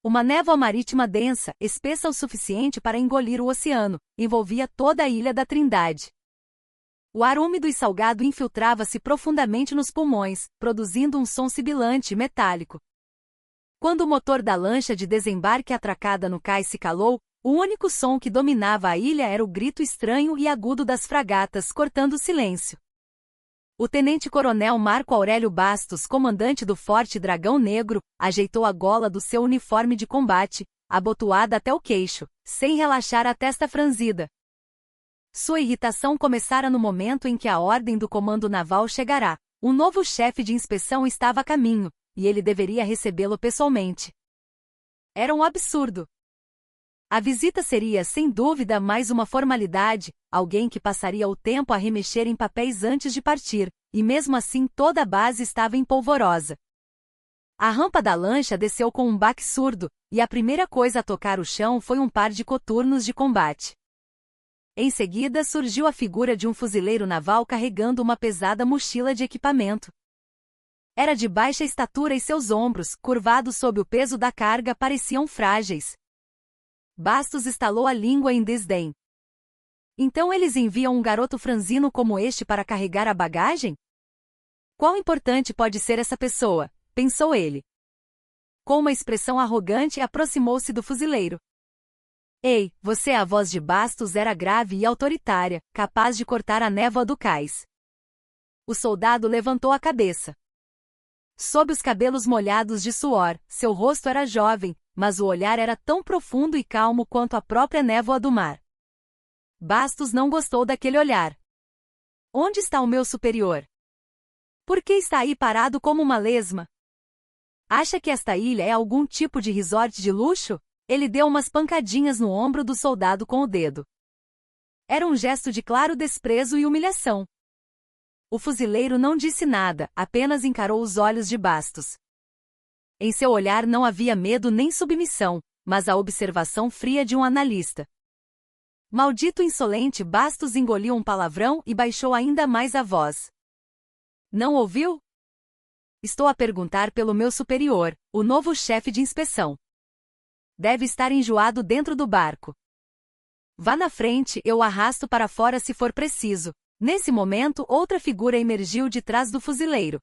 Uma névoa marítima densa, espessa o suficiente para engolir o oceano, envolvia toda a Ilha da Trindade. O ar úmido e salgado infiltrava-se profundamente nos pulmões, produzindo um som sibilante e metálico. Quando o motor da lancha de desembarque atracada no cais se calou, o único som que dominava a ilha era o grito estranho e agudo das fragatas cortando o silêncio. O tenente-coronel Marco Aurélio Bastos, comandante do Forte Dragão Negro, ajeitou a gola do seu uniforme de combate, abotoada até o queixo, sem relaxar a testa franzida. Sua irritação começara no momento em que a ordem do comando naval chegará. Um novo chefe de inspeção estava a caminho, e ele deveria recebê-lo pessoalmente. Era um absurdo. A visita seria, sem dúvida, mais uma formalidade, alguém que passaria o tempo a remexer em papéis antes de partir, e mesmo assim toda a base estava em polvorosa. A rampa da lancha desceu com um baque surdo, e a primeira coisa a tocar o chão foi um par de coturnos de combate. Em seguida surgiu a figura de um fuzileiro naval carregando uma pesada mochila de equipamento. Era de baixa estatura e seus ombros, curvados sob o peso da carga, pareciam frágeis. Bastos estalou a língua em desdém. Então eles enviam um garoto franzino como este para carregar a bagagem? Quão importante pode ser essa pessoa? Pensou ele. Com uma expressão arrogante, aproximou-se do fuzileiro. Ei, você! A voz de Bastos era grave e autoritária, capaz de cortar a névoa do cais. O soldado levantou a cabeça. Sob os cabelos molhados de suor, seu rosto era jovem, mas o olhar era tão profundo e calmo quanto a própria névoa do mar. Bastos não gostou daquele olhar. Onde está o meu superior? Por que está aí parado como uma lesma? Acha que esta ilha é algum tipo de resort de luxo? Ele deu umas pancadinhas no ombro do soldado com o dedo. Era um gesto de claro desprezo e humilhação. O fuzileiro não disse nada, apenas encarou os olhos de Bastos. Em seu olhar não havia medo nem submissão, mas a observação fria de um analista. Maldito insolente! Bastos engoliu um palavrão e baixou ainda mais a voz. Não ouviu? Estou a perguntar pelo meu superior, o novo chefe de inspeção. Deve estar enjoado dentro do barco. Vá na frente, eu o arrasto para fora se for preciso. Nesse momento, outra figura emergiu de trás do fuzileiro.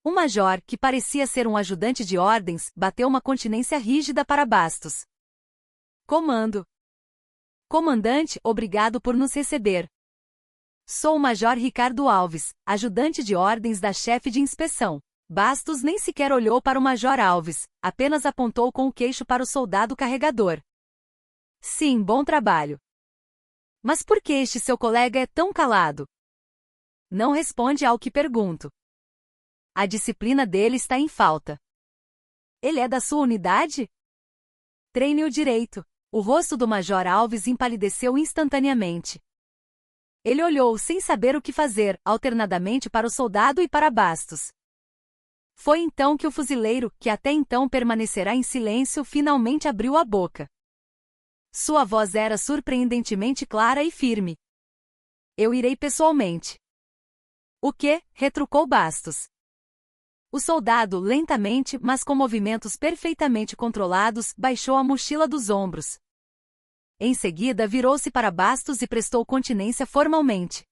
O major, que parecia ser um ajudante de ordens, bateu uma continência rígida para Bastos. Comando. Comandante, obrigado por nos receber. Sou o Major Ricardo Alves, ajudante de ordens da chefe de inspeção. Bastos nem sequer olhou para o Major Alves, apenas apontou com o queixo para o soldado carregador. Sim, bom trabalho. Mas por que este seu colega é tão calado? Não responde ao que pergunto. A disciplina dele está em falta. Ele é da sua unidade? Treine-o direito. O rosto do Major Alves empalideceu instantaneamente. Ele olhou sem saber o que fazer, alternadamente para o soldado e para Bastos. Foi então que o fuzileiro, que até então permanecerá em silêncio, finalmente abriu a boca. Sua voz era surpreendentemente clara e firme. Eu irei pessoalmente. O quê? Retrucou Bastos. O soldado, lentamente, mas com movimentos perfeitamente controlados, baixou a mochila dos ombros. Em seguida virou-se para Bastos e prestou continência formalmente.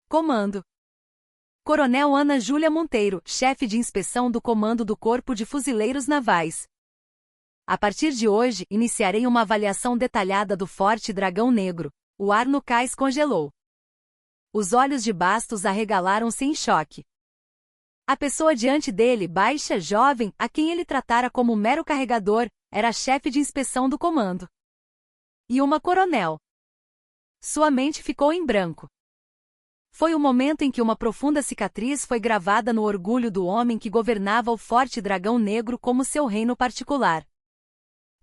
Comando. Coronel Ana Júlia Monteiro, chefe de inspeção do Comando do Corpo de Fuzileiros Navais. A partir de hoje, iniciarei uma avaliação detalhada do Forte Dragão Negro. O ar no cais congelou. Os olhos de Bastos arregalaram-se em choque. A pessoa diante dele, baixa, jovem, a quem ele tratara como mero carregador, era a chefe de inspeção do comando. E uma coronel. Sua mente ficou em branco. Foi o momento em que uma profunda cicatriz foi gravada no orgulho do homem que governava o Forte Dragão Negro como seu reino particular.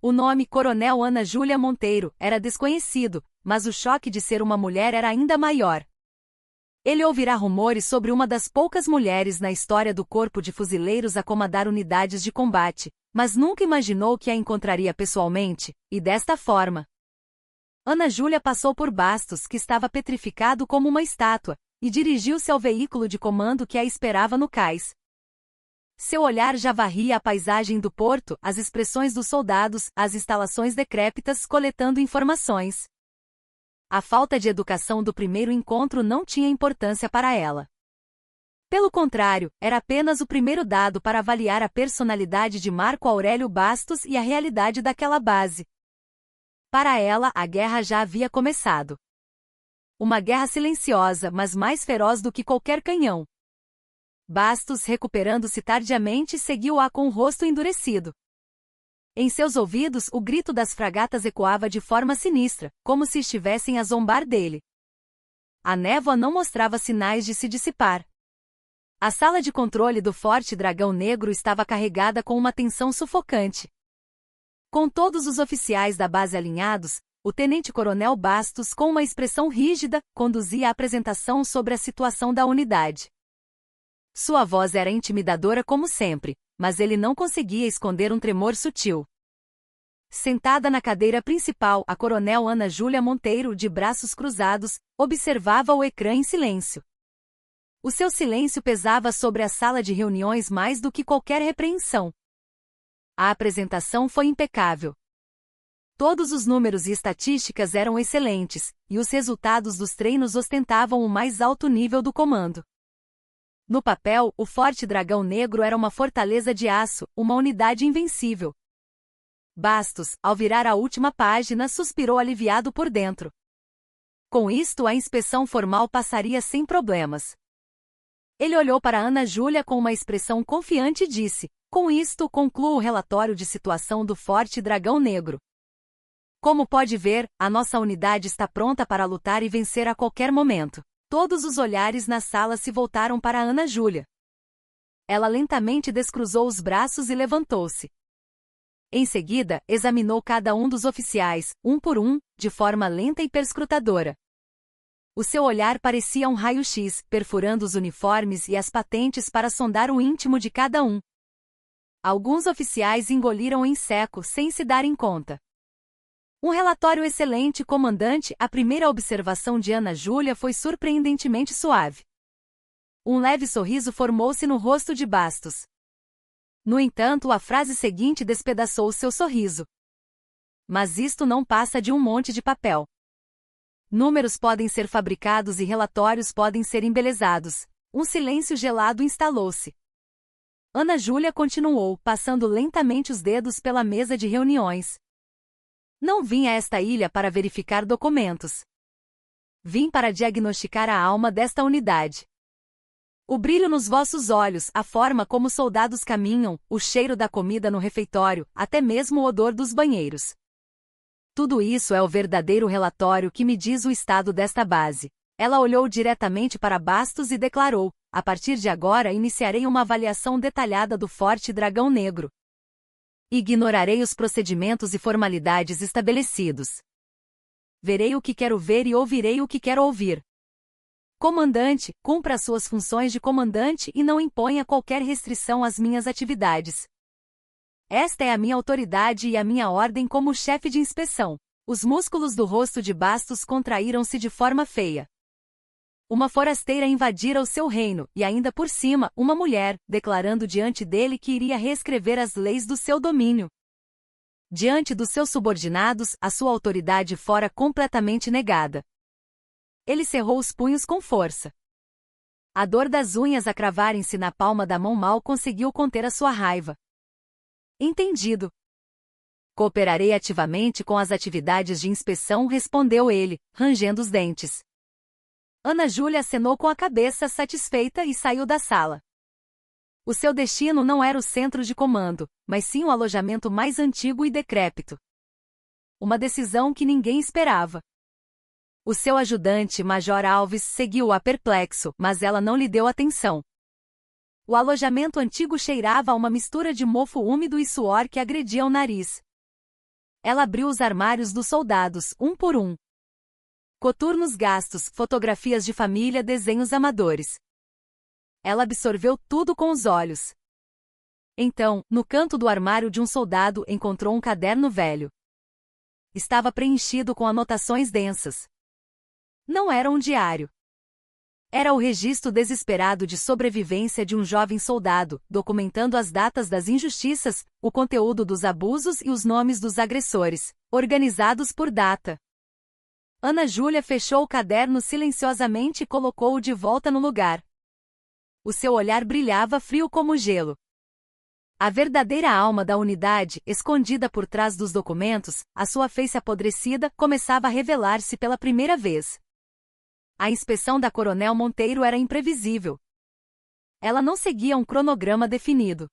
O nome Coronel Ana Júlia Monteiro era desconhecido, mas o choque de ser uma mulher era ainda maior. Ele ouvirá rumores sobre uma das poucas mulheres na história do Corpo de Fuzileiros a comandar unidades de combate, mas nunca imaginou que a encontraria pessoalmente, e desta forma. Ana Júlia passou por Bastos, que estava petrificado como uma estátua, e dirigiu-se ao veículo de comando que a esperava no cais. Seu olhar já varria a paisagem do porto, as expressões dos soldados, as instalações decrépitas, coletando informações. A falta de educação do primeiro encontro não tinha importância para ela. Pelo contrário, era apenas o primeiro dado para avaliar a personalidade de Marco Aurélio Bastos e a realidade daquela base. Para ela, a guerra já havia começado. Uma guerra silenciosa, mas mais feroz do que qualquer canhão. Bastos, recuperando-se tardiamente, seguiu-a com o rosto endurecido. Em seus ouvidos, o grito das fragatas ecoava de forma sinistra, como se estivessem a zombar dele. A névoa não mostrava sinais de se dissipar. A sala de controle do Forte Dragão Negro estava carregada com uma tensão sufocante. Com todos os oficiais da base alinhados, o tenente-coronel Bastos, com uma expressão rígida, conduzia a apresentação sobre a situação da unidade. Sua voz era intimidadora como sempre, mas ele não conseguia esconder um tremor sutil. Sentada na cadeira principal, a coronel Ana Júlia Monteiro, de braços cruzados, observava o ecrã em silêncio. O seu silêncio pesava sobre a sala de reuniões mais do que qualquer repreensão. A apresentação foi impecável. Todos os números e estatísticas eram excelentes, e os resultados dos treinos ostentavam o mais alto nível do comando. No papel, o Forte Dragão Negro era uma fortaleza de aço, uma unidade invencível. Bastos, ao virar a última página, suspirou aliviado por dentro. Com isto, a inspeção formal passaria sem problemas. Ele olhou para Ana Júlia com uma expressão confiante e disse: "Com isto, concluo o relatório de situação do Forte Dragão Negro. Como pode ver, a nossa unidade está pronta para lutar e vencer a qualquer momento." Todos os olhares na sala se voltaram para Ana Júlia. Ela lentamente descruzou os braços e levantou-se. Em seguida, examinou cada um dos oficiais, um por um, de forma lenta e perscrutadora. O seu olhar parecia um raio-x, perfurando os uniformes e as patentes para sondar o íntimo de cada um. Alguns oficiais engoliram em seco sem se darem conta. Um relatório excelente, comandante. A primeira observação de Ana Júlia foi surpreendentemente suave. Um leve sorriso formou-se no rosto de Bastos. No entanto, a frase seguinte despedaçou seu sorriso. "Mas isto não passa de um monte de papel. Números podem ser fabricados e relatórios podem ser embelezados." Um silêncio gelado instalou-se. Ana Júlia continuou, passando lentamente os dedos pela mesa de reuniões. "Não vim a esta ilha para verificar documentos. Vim para diagnosticar a alma desta unidade. O brilho nos vossos olhos, a forma como os soldados caminham, o cheiro da comida no refeitório, até mesmo o odor dos banheiros. Tudo isso é o verdadeiro relatório que me diz o estado desta base." Ela olhou diretamente para Bastos e declarou: "A partir de agora iniciarei uma avaliação detalhada do Forte Dragão Negro. Ignorarei os procedimentos e formalidades estabelecidos. Verei o que quero ver e ouvirei o que quero ouvir. Comandante, cumpra as suas funções de comandante e não imponha qualquer restrição às minhas atividades. Esta é a minha autoridade e a minha ordem como chefe de inspeção." Os músculos do rosto de Bastos contraíram-se de forma feia. Uma forasteira invadira o seu reino, e ainda por cima, uma mulher, declarando diante dele que iria reescrever as leis do seu domínio. Diante dos seus subordinados, a sua autoridade fora completamente negada. Ele cerrou os punhos com força. A dor das unhas a cravarem-se na palma da mão mal conseguiu conter a sua raiva. "Entendido. Cooperarei ativamente com as atividades de inspeção", respondeu ele, rangendo os dentes. Ana Júlia acenou com a cabeça satisfeita e saiu da sala. O seu destino não era o centro de comando, mas sim o alojamento mais antigo e decrépito. Uma decisão que ninguém esperava. O seu ajudante, Major Alves, seguiu-a perplexo, mas ela não lhe deu atenção. O alojamento antigo cheirava a uma mistura de mofo úmido e suor que agredia o nariz. Ela abriu os armários dos soldados, um por um. Coturnos gastos, fotografias de família, desenhos amadores. Ela absorveu tudo com os olhos. Então, no canto do armário de um soldado, encontrou um caderno velho. Estava preenchido com anotações densas. Não era um diário. Era o registro desesperado de sobrevivência de um jovem soldado, documentando as datas das injustiças, o conteúdo dos abusos e os nomes dos agressores, organizados por data. Ana Júlia fechou o caderno silenciosamente e colocou-o de volta no lugar. O seu olhar brilhava frio como gelo. A verdadeira alma da unidade, escondida por trás dos documentos, a sua face apodrecida, começava a revelar-se pela primeira vez. A inspeção da Coronel Monteiro era imprevisível. Ela não seguia um cronograma definido.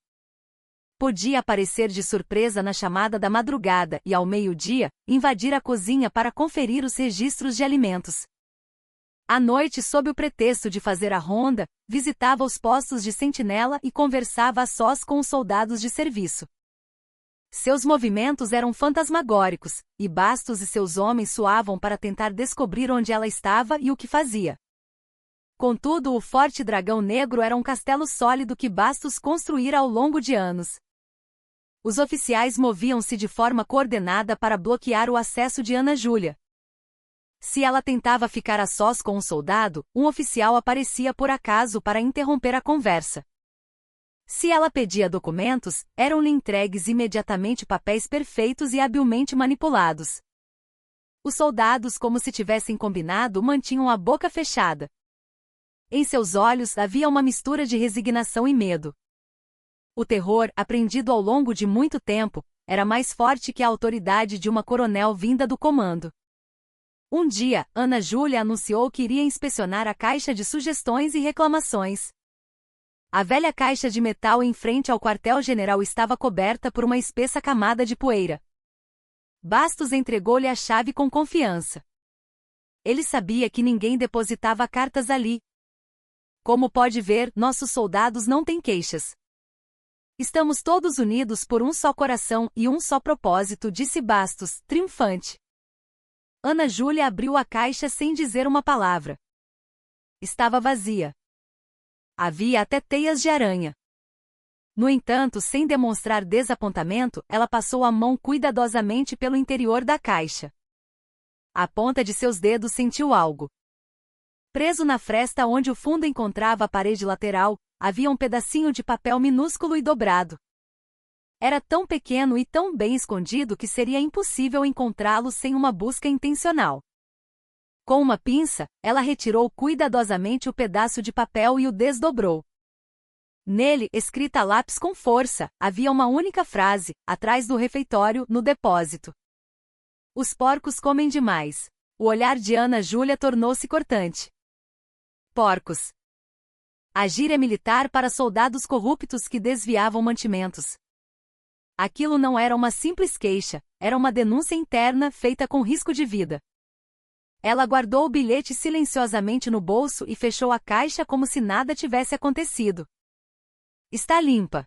Podia aparecer de surpresa na chamada da madrugada e, ao meio-dia, invadir a cozinha para conferir os registros de alimentos. À noite, sob o pretexto de fazer a ronda, visitava os postos de sentinela e conversava a sós com os soldados de serviço. Seus movimentos eram fantasmagóricos, e Bastos e seus homens suavam para tentar descobrir onde ela estava e o que fazia. Contudo, o Forte Dragão Negro era um castelo sólido que Bastos construíra ao longo de anos. Os oficiais moviam-se de forma coordenada para bloquear o acesso de Ana Júlia. Se ela tentava ficar a sós com um soldado, um oficial aparecia por acaso para interromper a conversa. Se ela pedia documentos, eram-lhe entregues imediatamente papéis perfeitos e habilmente manipulados. Os soldados, como se tivessem combinado, mantinham a boca fechada. Em seus olhos havia uma mistura de resignação e medo. O terror, aprendido ao longo de muito tempo, era mais forte que a autoridade de uma coronel vinda do comando. Um dia, Ana Júlia anunciou que iria inspecionar a caixa de sugestões e reclamações. A velha caixa de metal em frente ao quartel-general estava coberta por uma espessa camada de poeira. Bastos entregou-lhe a chave com confiança. Ele sabia que ninguém depositava cartas ali. Como pode ver, nossos soldados não têm queixas. Estamos todos unidos por um só coração e um só propósito, disse Bastos, triunfante. Ana Júlia abriu a caixa sem dizer uma palavra. Estava vazia. Havia até teias de aranha. No entanto, sem demonstrar desapontamento, ela passou a mão cuidadosamente pelo interior da caixa. A ponta de seus dedos sentiu algo. Preso na fresta onde o fundo encontrava a parede lateral, havia um pedacinho de papel minúsculo e dobrado. Era tão pequeno e tão bem escondido que seria impossível encontrá-lo sem uma busca intencional. Com uma pinça, ela retirou cuidadosamente o pedaço de papel e o desdobrou. Nele, escrita a lápis com força, havia uma única frase, atrás do refeitório, no depósito. Os porcos comem demais. O olhar de Ana Júlia tornou-se cortante. Porcos. A gíria militar para soldados corruptos que desviavam mantimentos. Aquilo não era uma simples queixa, era uma denúncia interna feita com risco de vida. Ela guardou o bilhete silenciosamente no bolso e fechou a caixa como se nada tivesse acontecido. Está limpa.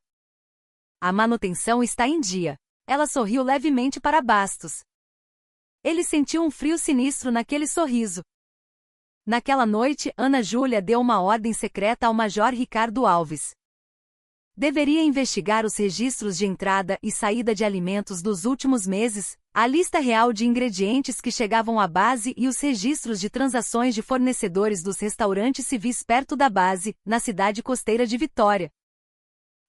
A manutenção está em dia. Ela sorriu levemente para Bastos. Ele sentiu um frio sinistro naquele sorriso. Naquela noite, Ana Júlia deu uma ordem secreta ao Major Ricardo Alves. Deveria investigar os registros de entrada e saída de alimentos dos últimos meses, a lista real de ingredientes que chegavam à base e os registros de transações de fornecedores dos restaurantes civis perto da base, na cidade costeira de Vitória.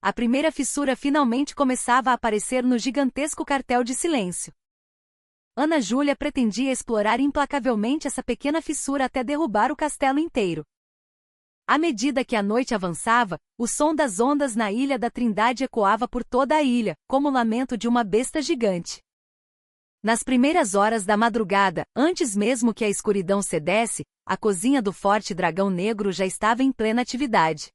A primeira fissura finalmente começava a aparecer no gigantesco cartel de silêncio. Ana Júlia pretendia explorar implacavelmente essa pequena fissura até derrubar o castelo inteiro. À medida que a noite avançava, o som das ondas na Ilha da Trindade ecoava por toda a ilha, como o lamento de uma besta gigante. Nas primeiras horas da madrugada, antes mesmo que a escuridão cedesse, a cozinha do Forte Dragão Negro já estava em plena atividade.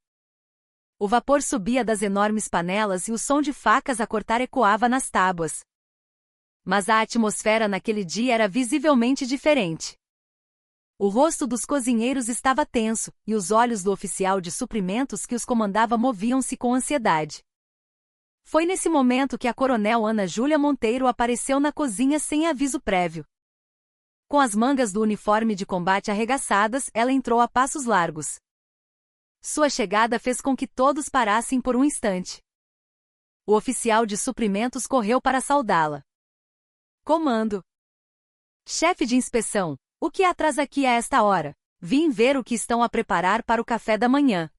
O vapor subia das enormes panelas e o som de facas a cortar ecoava nas tábuas. Mas a atmosfera naquele dia era visivelmente diferente. O rosto dos cozinheiros estava tenso, e os olhos do oficial de suprimentos que os comandava moviam-se com ansiedade. Foi nesse momento que a coronel Ana Júlia Monteiro apareceu na cozinha sem aviso prévio. Com as mangas do uniforme de combate arregaçadas, ela entrou a passos largos. Sua chegada fez com que todos parassem por um instante. O oficial de suprimentos correu para saudá-la. Comando. Chefe de inspeção. O que a traz aqui a esta hora? Vim ver o que estão a preparar para o café da manhã.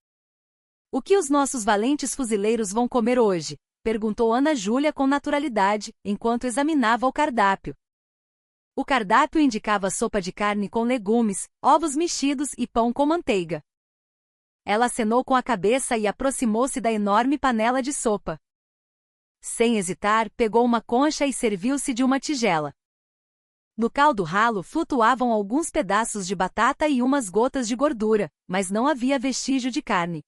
O que os nossos valentes fuzileiros vão comer hoje? Perguntou Ana Júlia com naturalidade, enquanto examinava o cardápio. O cardápio indicava sopa de carne com legumes, ovos mexidos e pão com manteiga. Ela acenou com a cabeça e aproximou-se da enorme panela de sopa. Sem hesitar, pegou uma concha e serviu-se de uma tigela. No caldo ralo flutuavam alguns pedaços de batata e umas gotas de gordura, mas não havia vestígio de carne.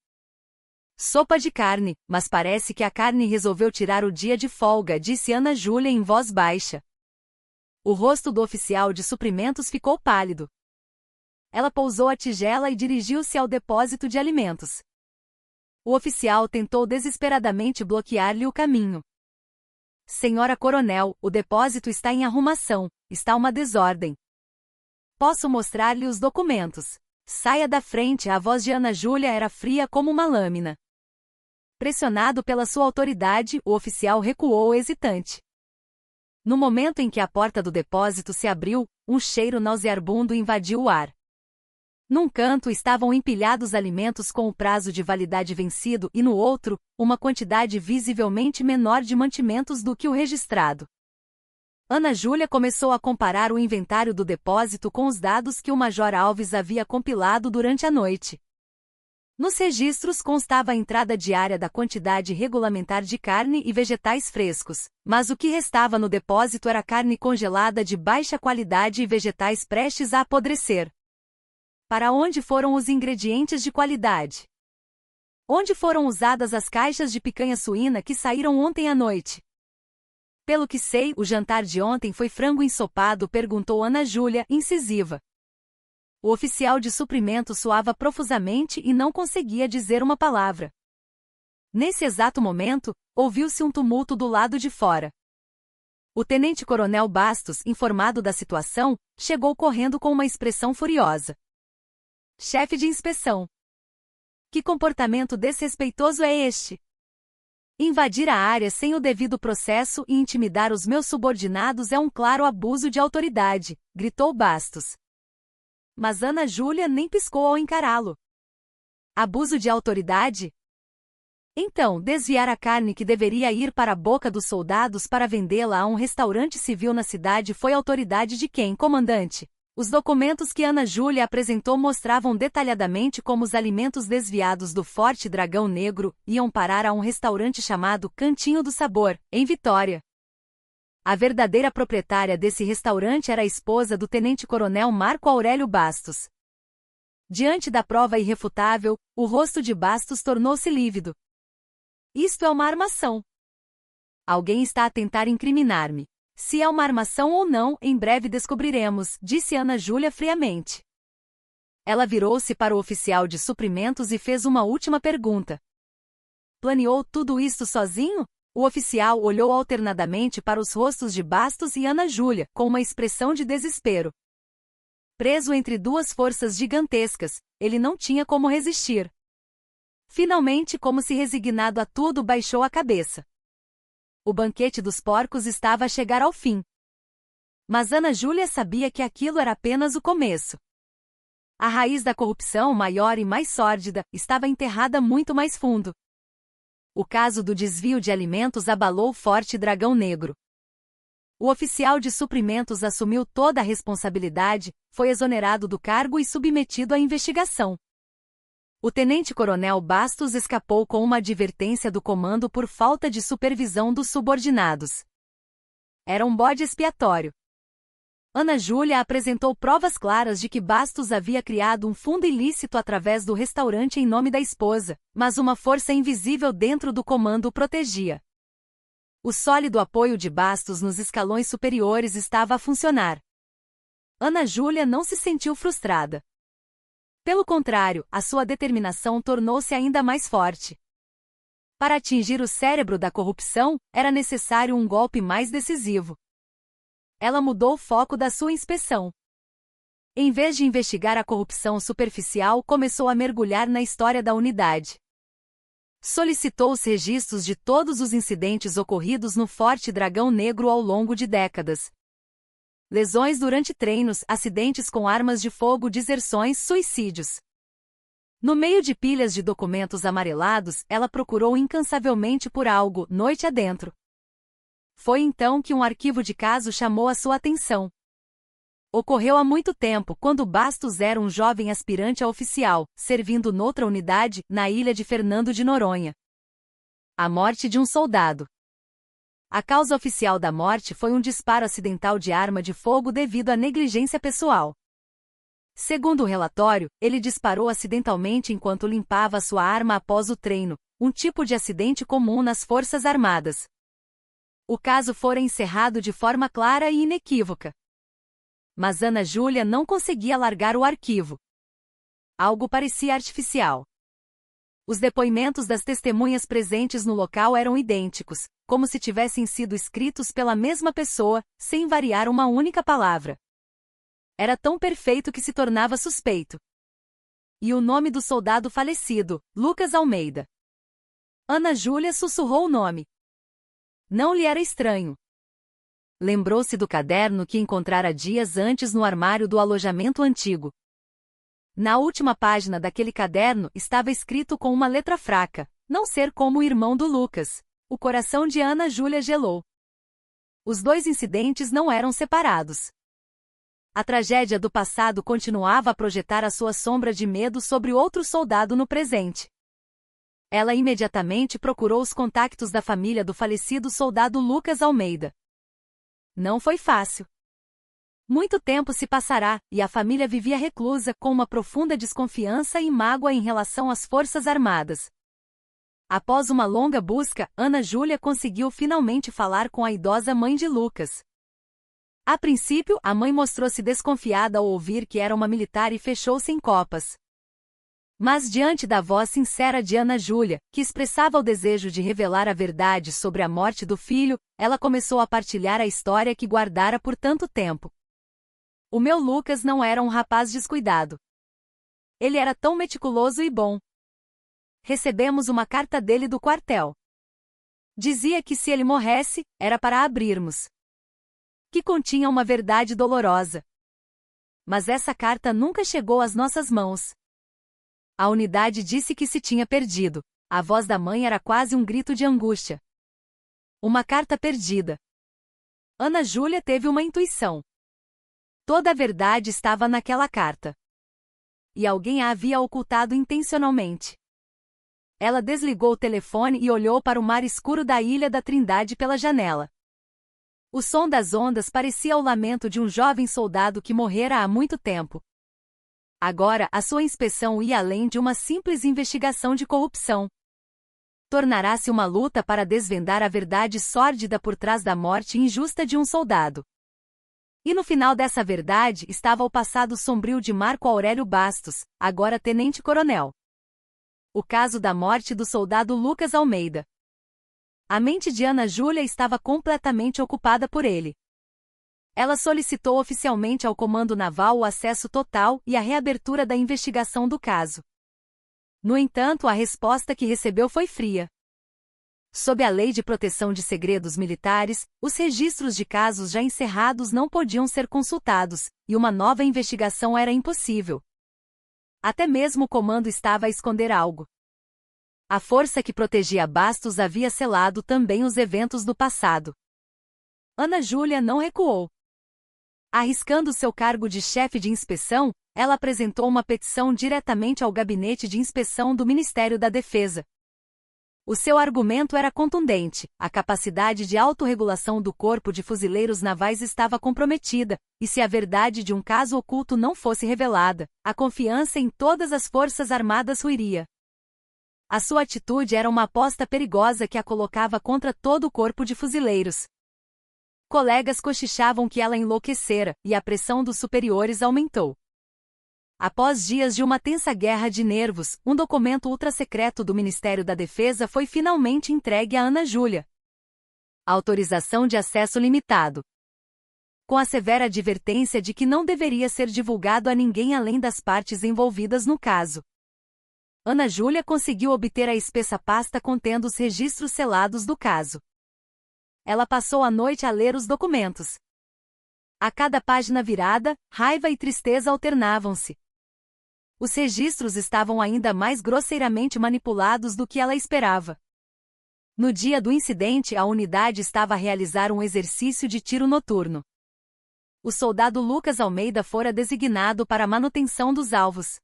Sopa de carne, mas parece que a carne resolveu tirar o dia de folga, disse Ana Júlia em voz baixa. O rosto do oficial de suprimentos ficou pálido. Ela pousou a tigela e dirigiu-se ao depósito de alimentos. O oficial tentou desesperadamente bloquear-lhe o caminho. Senhora Coronel, o depósito está em arrumação, está uma desordem. Posso mostrar-lhe os documentos. Saia da frente, a voz de Ana Júlia era fria como uma lâmina. Pressionado pela sua autoridade, o oficial recuou hesitante. No momento em que a porta do depósito se abriu, um cheiro nauseabundo invadiu o ar. Num canto estavam empilhados alimentos com o prazo de validade vencido e no outro, uma quantidade visivelmente menor de mantimentos do que o registrado. Ana Júlia começou a comparar o inventário do depósito com os dados que o Major Alves havia compilado durante a noite. Nos registros constava a entrada diária da quantidade regulamentar de carne e vegetais frescos, mas o que restava no depósito era carne congelada de baixa qualidade e vegetais prestes a apodrecer. Para onde foram os ingredientes de qualidade? Onde foram usadas as caixas de picanha suína que saíram ontem à noite? Pelo que sei, o jantar de ontem foi frango ensopado, perguntou Ana Júlia, incisiva. O oficial de suprimento suava profusamente e não conseguia dizer uma palavra. Nesse exato momento, ouviu-se um tumulto do lado de fora. O tenente-coronel Bastos, informado da situação, chegou correndo com uma expressão furiosa. Chefe de inspeção. Que comportamento desrespeitoso é este? Invadir a área sem o devido processo e intimidar os meus subordinados é um claro abuso de autoridade, gritou Bastos. Mas Ana Júlia nem piscou ao encará-lo. Abuso de autoridade? Então, desviar a carne que deveria ir para a boca dos soldados para vendê-la a um restaurante civil na cidade foi autoridade de quem, comandante? Os documentos que Ana Júlia apresentou mostravam detalhadamente como os alimentos desviados do Forte Dragão Negro iam parar a um restaurante chamado Cantinho do Sabor, em Vitória. A verdadeira proprietária desse restaurante era a esposa do tenente-coronel Marco Aurélio Bastos. Diante da prova irrefutável, o rosto de Bastos tornou-se lívido. Isto é uma armação. Alguém está a tentar incriminar-me. Se é uma armação ou não, em breve descobriremos, disse Ana Júlia friamente. Ela virou-se para o oficial de suprimentos e fez uma última pergunta. Planeou tudo isto sozinho? O oficial olhou alternadamente para os rostos de Bastos e Ana Júlia, com uma expressão de desespero. Preso entre duas forças gigantescas, ele não tinha como resistir. Finalmente, como se resignado a tudo, baixou a cabeça. O banquete dos porcos estava a chegar ao fim. Mas Ana Júlia sabia que aquilo era apenas o começo. A raiz da corrupção, maior e mais sórdida, estava enterrada muito mais fundo. O caso do desvio de alimentos abalou o Forte Dragão Negro. O oficial de suprimentos assumiu toda a responsabilidade, foi exonerado do cargo e submetido à investigação. O tenente-coronel Bastos escapou com uma advertência do comando por falta de supervisão dos subordinados. Era um bode expiatório. Ana Júlia apresentou provas claras de que Bastos havia criado um fundo ilícito através do restaurante em nome da esposa, mas uma força invisível dentro do comando o protegia. O sólido apoio de Bastos nos escalões superiores estava a funcionar. Ana Júlia não se sentiu frustrada. Pelo contrário, a sua determinação tornou-se ainda mais forte. Para atingir o cérebro da corrupção, era necessário um golpe mais decisivo. Ela mudou o foco da sua inspeção. Em vez de investigar a corrupção superficial, começou a mergulhar na história da unidade. Solicitou os registros de todos os incidentes ocorridos no Forte Dragão Negro ao longo de décadas. lesões durante treinos, acidentes com armas de fogo, deserções, suicídios. No meio de pilhas de documentos amarelados, ela procurou incansavelmente por algo, noite adentro. Foi então que um arquivo de caso chamou a sua atenção. Ocorreu há muito tempo, quando Bastos era um jovem aspirante a oficial, servindo noutra unidade, na ilha de Fernando de Noronha. A morte de um soldado. A causa oficial da morte foi um disparo acidental de arma de fogo devido à negligência pessoal. Segundo o relatório, ele disparou acidentalmente enquanto limpava sua arma após o treino, um tipo de acidente comum nas Forças Armadas. O caso fora encerrado de forma clara e inequívoca. Mas Ana Júlia não conseguia largar o arquivo. Algo parecia artificial. Os depoimentos das testemunhas presentes no local eram idênticos, como se tivessem sido escritos pela mesma pessoa, sem variar uma única palavra. Era tão perfeito que se tornava suspeito. E o nome do soldado falecido, Lucas Almeida. Ana Júlia sussurrou o nome. Não lhe era estranho. Lembrou-se do caderno que encontrara dias antes no armário do alojamento antigo. Na última página daquele caderno estava escrito com uma letra fraca: não ser como o irmão do Lucas. O coração de Ana Júlia gelou. Os dois incidentes não eram separados. A tragédia do passado continuava a projetar a sua sombra de medo sobre outro soldado no presente. Ela imediatamente procurou os contactos da família do falecido soldado Lucas Almeida. Não foi fácil. Muito tempo se passará, e a família vivia reclusa, com uma profunda desconfiança e mágoa em relação às Forças Armadas. Após uma longa busca, Ana Júlia conseguiu finalmente falar com a idosa mãe de Lucas. A princípio, a mãe mostrou-se desconfiada ao ouvir que era uma militar e fechou-se em copas. Mas diante da voz sincera de Ana Júlia, que expressava o desejo de revelar a verdade sobre a morte do filho, ela começou a partilhar a história que guardara por tanto tempo. O meu Lucas não era um rapaz descuidado. Ele era tão meticuloso e bom. Recebemos uma carta dele do quartel. Dizia que se ele morresse, era para abrirmos. Que continha uma verdade dolorosa. Mas essa carta nunca chegou às nossas mãos. A unidade disse que se tinha perdido. A voz da mãe era quase um grito de angústia. Uma carta perdida. Ana Júlia teve uma intuição. Toda a verdade estava naquela carta. E alguém a havia ocultado intencionalmente. Ela desligou o telefone e olhou para o mar escuro da Ilha da Trindade pela janela. O som das ondas parecia o lamento de um jovem soldado que morrera há muito tempo. Agora, a sua inspeção ia além de uma simples investigação de corrupção. Tornará-se uma luta para desvendar a verdade sórdida por trás da morte injusta de um soldado. E no final dessa verdade estava o passado sombrio de Marco Aurélio Bastos, agora tenente-coronel. O caso da morte do soldado Lucas Almeida. A mente de Ana Júlia estava completamente ocupada por ele. Ela solicitou oficialmente ao Comando Naval o acesso total e a reabertura da investigação do caso. No entanto, a resposta que recebeu foi fria. Sob a Lei de Proteção de Segredos Militares, os registros de casos já encerrados não podiam ser consultados, e uma nova investigação era impossível. Até mesmo o comando estava a esconder algo. A força que protegia Bastos havia selado também os eventos do passado. Ana Júlia não recuou. Arriscando seu cargo de chefe de inspeção, ela apresentou uma petição diretamente ao Gabinete de Inspeção do Ministério da Defesa. O seu argumento era contundente: a capacidade de autorregulação do Corpo de Fuzileiros Navais estava comprometida, e se a verdade de um caso oculto não fosse revelada, a confiança em todas as Forças Armadas ruiria. A sua atitude era uma aposta perigosa que a colocava contra todo o Corpo de Fuzileiros. Colegas cochichavam que ela enlouquecera, e a pressão dos superiores aumentou. Após dias de uma tensa guerra de nervos, um documento ultrasecreto do Ministério da Defesa foi finalmente entregue a Ana Júlia. Autorização de acesso limitado. Com a severa advertência de que não deveria ser divulgado a ninguém além das partes envolvidas no caso. Ana Júlia conseguiu obter a espessa pasta contendo os registros selados do caso. Ela passou a noite a ler os documentos. A cada página virada, raiva e tristeza alternavam-se. Os registros estavam ainda mais grosseiramente manipulados do que ela esperava. No dia do incidente, a unidade estava a realizar um exercício de tiro noturno. O soldado Lucas Almeida fora designado para a manutenção dos alvos.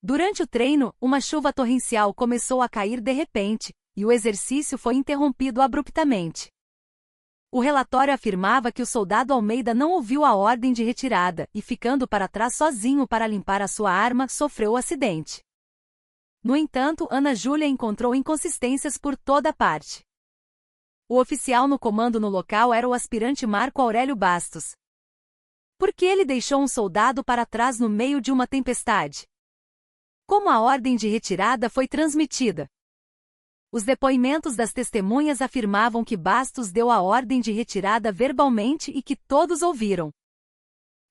Durante o treino, uma chuva torrencial começou a cair de repente, e o exercício foi interrompido abruptamente. O relatório afirmava que o soldado Almeida não ouviu a ordem de retirada e, ficando para trás sozinho para limpar a sua arma, sofreu o acidente. No entanto, Ana Júlia encontrou inconsistências por toda parte. O oficial no comando no local era o aspirante Marco Aurélio Bastos. Por que ele deixou um soldado para trás no meio de uma tempestade? Como a ordem de retirada foi transmitida? Os depoimentos das testemunhas afirmavam que Bastos deu a ordem de retirada verbalmente e que todos ouviram.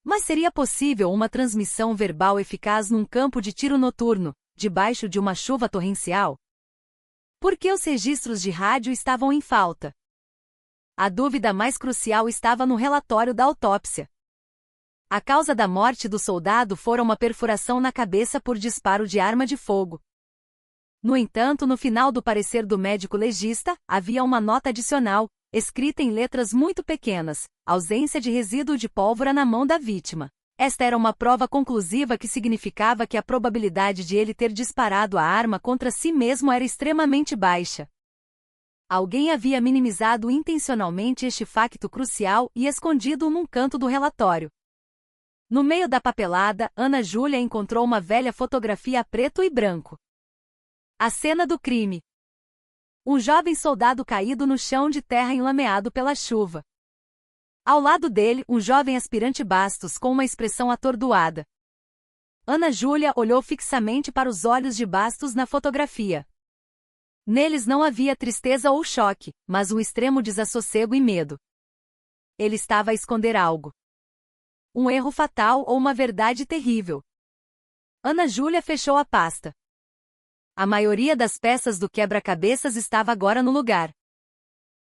Mas seria possível uma transmissão verbal eficaz num campo de tiro noturno, debaixo de uma chuva torrencial? Por que os registros de rádio estavam em falta? A dúvida mais crucial estava no relatório da autópsia. A causa da morte do soldado fora uma perfuração na cabeça por disparo de arma de fogo. No entanto, no final do parecer do médico legista, havia uma nota adicional, escrita em letras muito pequenas: ausência de resíduo de pólvora na mão da vítima. Esta era uma prova conclusiva que significava que a probabilidade de ele ter disparado a arma contra si mesmo era extremamente baixa. Alguém havia minimizado intencionalmente este facto crucial e escondido-o num canto do relatório. No meio da papelada, Ana Júlia encontrou uma velha fotografia a preto e branco. A cena do crime. Um jovem soldado caído no chão de terra enlameado pela chuva. Ao lado dele, um jovem aspirante Bastos com uma expressão atordoada. Ana Júlia olhou fixamente para os olhos de Bastos na fotografia. Neles não havia tristeza ou choque, mas um extremo desassossego e medo. Ele estava a esconder algo. Um erro fatal ou uma verdade terrível. Ana Júlia fechou a pasta. A maioria das peças do quebra-cabeças estava agora no lugar.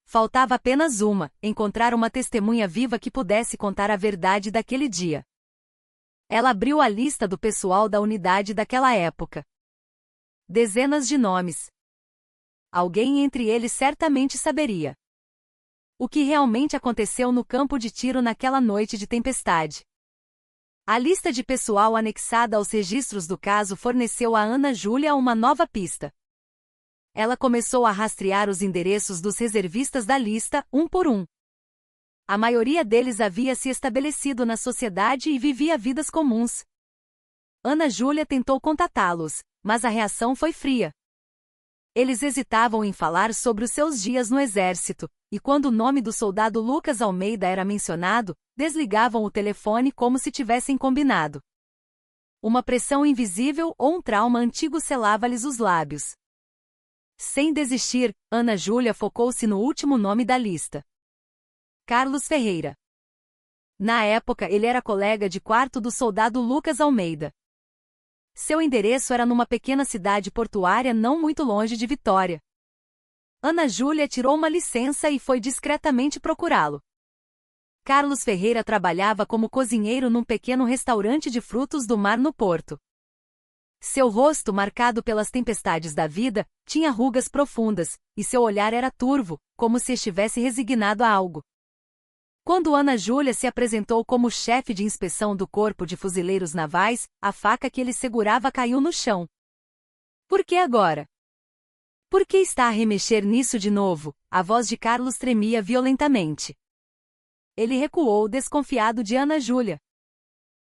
Faltava apenas encontrar uma testemunha viva que pudesse contar a verdade daquele dia. Ela abriu a lista do pessoal da unidade daquela época. Dezenas de nomes. Alguém entre eles certamente saberia o que realmente aconteceu no campo de tiro naquela noite de tempestade. A lista de pessoal anexada aos registros do caso forneceu a Ana Júlia uma nova pista. Ela começou a rastrear os endereços dos reservistas da lista, um por um. A maioria deles havia se estabelecido na sociedade e vivia vidas comuns. Ana Júlia tentou contatá-los, mas a reação foi fria. Eles hesitavam em falar sobre os seus dias no exército, e quando o nome do soldado Lucas Almeida era mencionado, desligavam o telefone como se tivessem combinado. Uma pressão invisível ou um trauma antigo selava-lhes os lábios. Sem desistir, Ana Júlia focou-se no último nome da lista. Carlos Ferreira. Na época, ele era colega de quarto do soldado Lucas Almeida. Seu endereço era numa pequena cidade portuária não muito longe de Vitória. Ana Júlia tirou uma licença e foi discretamente procurá-lo. Carlos Ferreira trabalhava como cozinheiro num pequeno restaurante de frutos do mar no porto. Seu rosto, marcado pelas tempestades da vida, tinha rugas profundas, e seu olhar era turvo, como se estivesse resignado a algo. Quando Ana Júlia se apresentou como chefe de inspeção do Corpo de Fuzileiros Navais, a faca que ele segurava caiu no chão. Por que agora? Por que está a remexer nisso de novo? A voz de Carlos tremia violentamente. Ele recuou, desconfiado de Ana Júlia.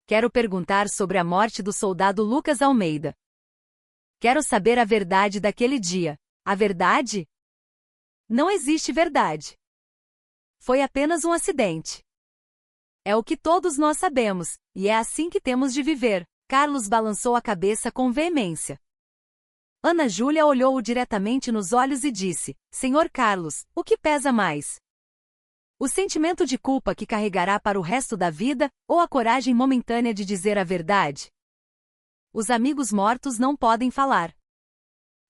Quero perguntar sobre a morte do soldado Lucas Almeida. Quero saber a verdade daquele dia. A verdade? Não existe verdade. Foi apenas um acidente. É o que todos nós sabemos, e é assim que temos de viver. Carlos balançou a cabeça com veemência. Ana Júlia olhou-o diretamente nos olhos e disse: Senhor Carlos, o que pesa mais? O sentimento de culpa que carregará para o resto da vida, ou a coragem momentânea de dizer a verdade? Os amigos mortos não podem falar.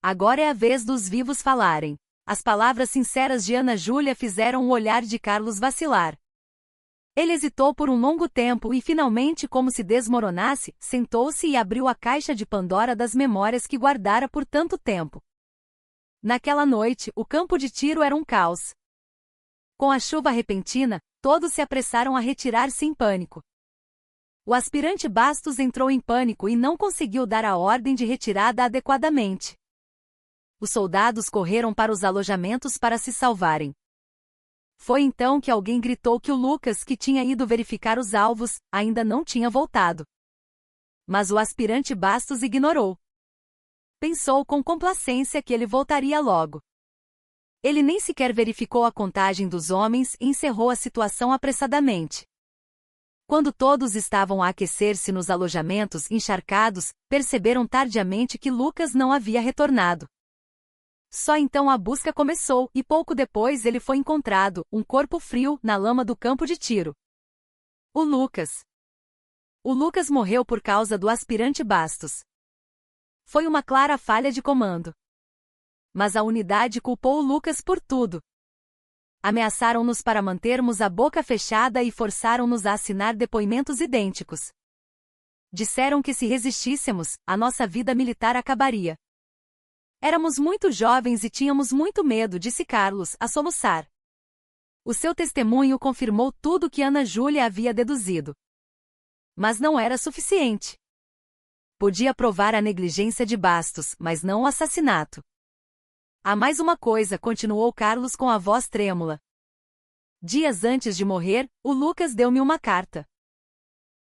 Agora é a vez dos vivos falarem. As palavras sinceras de Ana Júlia fizeram o olhar de Carlos vacilar. Ele hesitou por um longo tempo e finalmente, como se desmoronasse, sentou-se e abriu a caixa de Pandora das memórias que guardara por tanto tempo. Naquela noite, o campo de tiro era um caos. Com a chuva repentina, todos se apressaram a retirar-se em pânico. O aspirante Bastos entrou em pânico e não conseguiu dar a ordem de retirada adequadamente. Os soldados correram para os alojamentos para se salvarem. Foi então que alguém gritou que o Lucas, que tinha ido verificar os alvos, ainda não tinha voltado. Mas o aspirante Bastos ignorou. Pensou com complacência que ele voltaria logo. Ele nem sequer verificou a contagem dos homens e encerrou a situação apressadamente. Quando todos estavam a aquecer-se nos alojamentos encharcados, perceberam tardiamente que Lucas não havia retornado. Só então a busca começou e pouco depois ele foi encontrado, um corpo frio, na lama do campo de tiro. O Lucas. O Lucas morreu por causa do aspirante Bastos. Foi uma clara falha de comando. Mas a unidade culpou o Lucas por tudo. Ameaçaram-nos para mantermos a boca fechada e forçaram-nos a assinar depoimentos idênticos. Disseram que se resistíssemos, a nossa vida militar acabaria. Éramos muito jovens e tínhamos muito medo, disse Carlos, a soluçar. O seu testemunho confirmou tudo que Ana Júlia havia deduzido. Mas não era suficiente. Podia provar a negligência de Bastos, mas não o assassinato. Há mais uma coisa, continuou Carlos com a voz trêmula. Dias antes de morrer, o Lucas deu-me uma carta.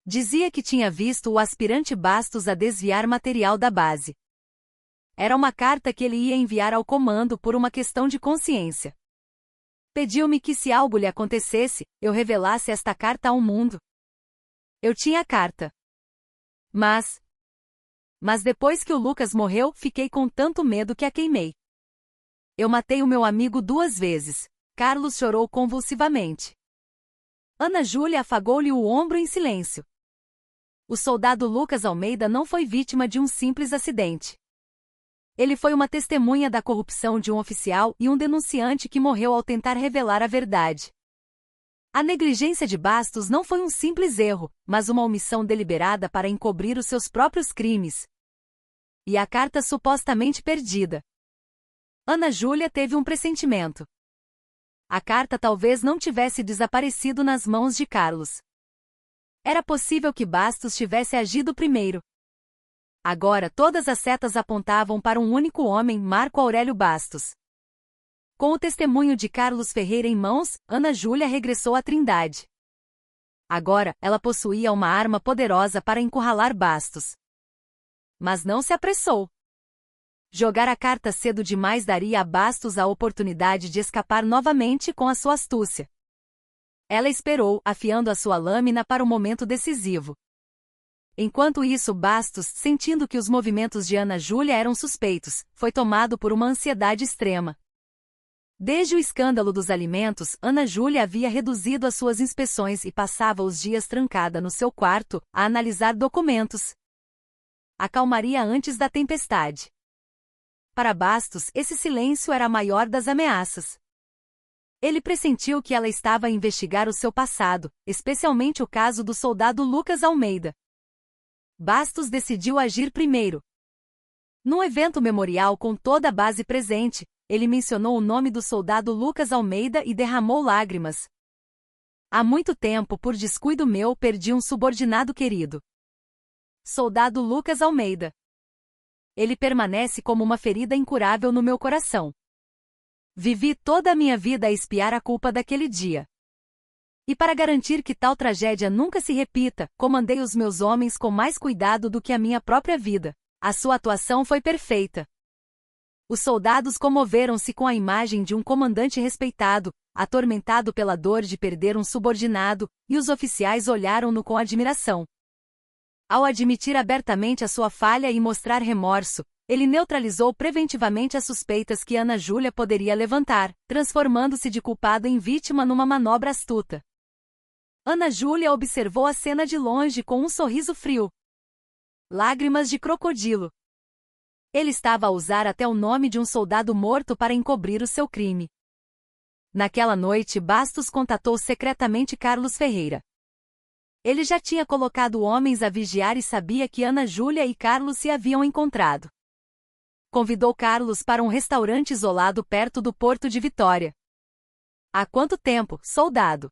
Dizia que tinha visto o aspirante Bastos a desviar material da base. Era uma carta que ele ia enviar ao comando por uma questão de consciência. Pediu-me que, se algo lhe acontecesse, eu revelasse esta carta ao mundo. Eu tinha a carta. Mas depois que o Lucas morreu, fiquei com tanto medo que a queimei. Eu matei o meu amigo 2 vezes. Carlos chorou convulsivamente. Ana Júlia afagou-lhe o ombro em silêncio. O soldado Lucas Almeida não foi vítima de um simples acidente. Ele foi uma testemunha da corrupção de um oficial e um denunciante que morreu ao tentar revelar a verdade. A negligência de Bastos não foi um simples erro, mas uma omissão deliberada para encobrir os seus próprios crimes. E a carta supostamente perdida. Ana Júlia teve um pressentimento. A carta talvez não tivesse desaparecido nas mãos de Carlos. Era possível que Bastos tivesse agido primeiro. Agora todas as setas apontavam para um único homem, Marco Aurélio Bastos. Com o testemunho de Carlos Ferreira em mãos, Ana Júlia regressou à Trindade. Agora, ela possuía uma arma poderosa para encurralar Bastos. Mas não se apressou. Jogar a carta cedo demais daria a Bastos a oportunidade de escapar novamente com a sua astúcia. Ela esperou, afiando a sua lâmina para o momento decisivo. Enquanto isso, Bastos, sentindo que os movimentos de Ana Júlia eram suspeitos, foi tomado por uma ansiedade extrema. Desde o escândalo dos alimentos, Ana Júlia havia reduzido as suas inspeções e passava os dias trancada no seu quarto, a analisar documentos. A calmaria antes da tempestade. Para Bastos, esse silêncio era a maior das ameaças. Ele pressentiu que ela estava a investigar o seu passado, especialmente o caso do soldado Lucas Almeida. Bastos decidiu agir primeiro. Num evento memorial com toda a base presente, ele mencionou o nome do soldado Lucas Almeida e derramou lágrimas. Há muito tempo, por descuido meu, perdi um subordinado querido. Soldado Lucas Almeida. Ele permanece como uma ferida incurável no meu coração. Vivi toda a minha vida a expiar a culpa daquele dia. E para garantir que tal tragédia nunca se repita, comandei os meus homens com mais cuidado do que a minha própria vida. A sua atuação foi perfeita. Os soldados comoveram-se com a imagem de um comandante respeitado, atormentado pela dor de perder um subordinado, e os oficiais olharam-no com admiração. Ao admitir abertamente a sua falha e mostrar remorso, ele neutralizou preventivamente as suspeitas que Ana Júlia poderia levantar, transformando-se de culpado em vítima numa manobra astuta. Ana Júlia observou a cena de longe com um sorriso frio. Lágrimas de crocodilo. Ele estava a usar até o nome de um soldado morto para encobrir o seu crime. Naquela noite, Bastos contatou secretamente Carlos Ferreira. Ele já tinha colocado homens a vigiar e sabia que Ana Júlia e Carlos se haviam encontrado. Convidou Carlos para um restaurante isolado perto do Porto de Vitória. Há quanto tempo, soldado?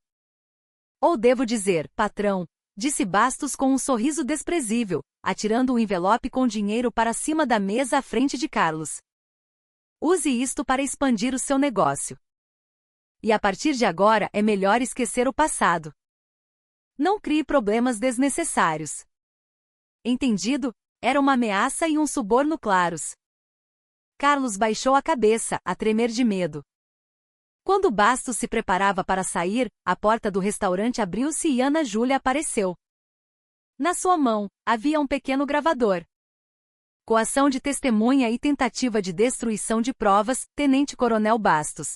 Ou devo dizer, patrão, disse Bastos com um sorriso desprezível, atirando um envelope com dinheiro para cima da mesa à frente de Carlos. Use isto para expandir o seu negócio. E a partir de agora é melhor esquecer o passado. Não crie problemas desnecessários. Entendido? Era uma ameaça e um suborno claros. Carlos baixou a cabeça, a tremer de medo. Quando Bastos se preparava para sair, a porta do restaurante abriu-se e Ana Júlia apareceu. Na sua mão, havia um pequeno gravador. Coação de testemunha e tentativa de destruição de provas, Tenente-Coronel Bastos.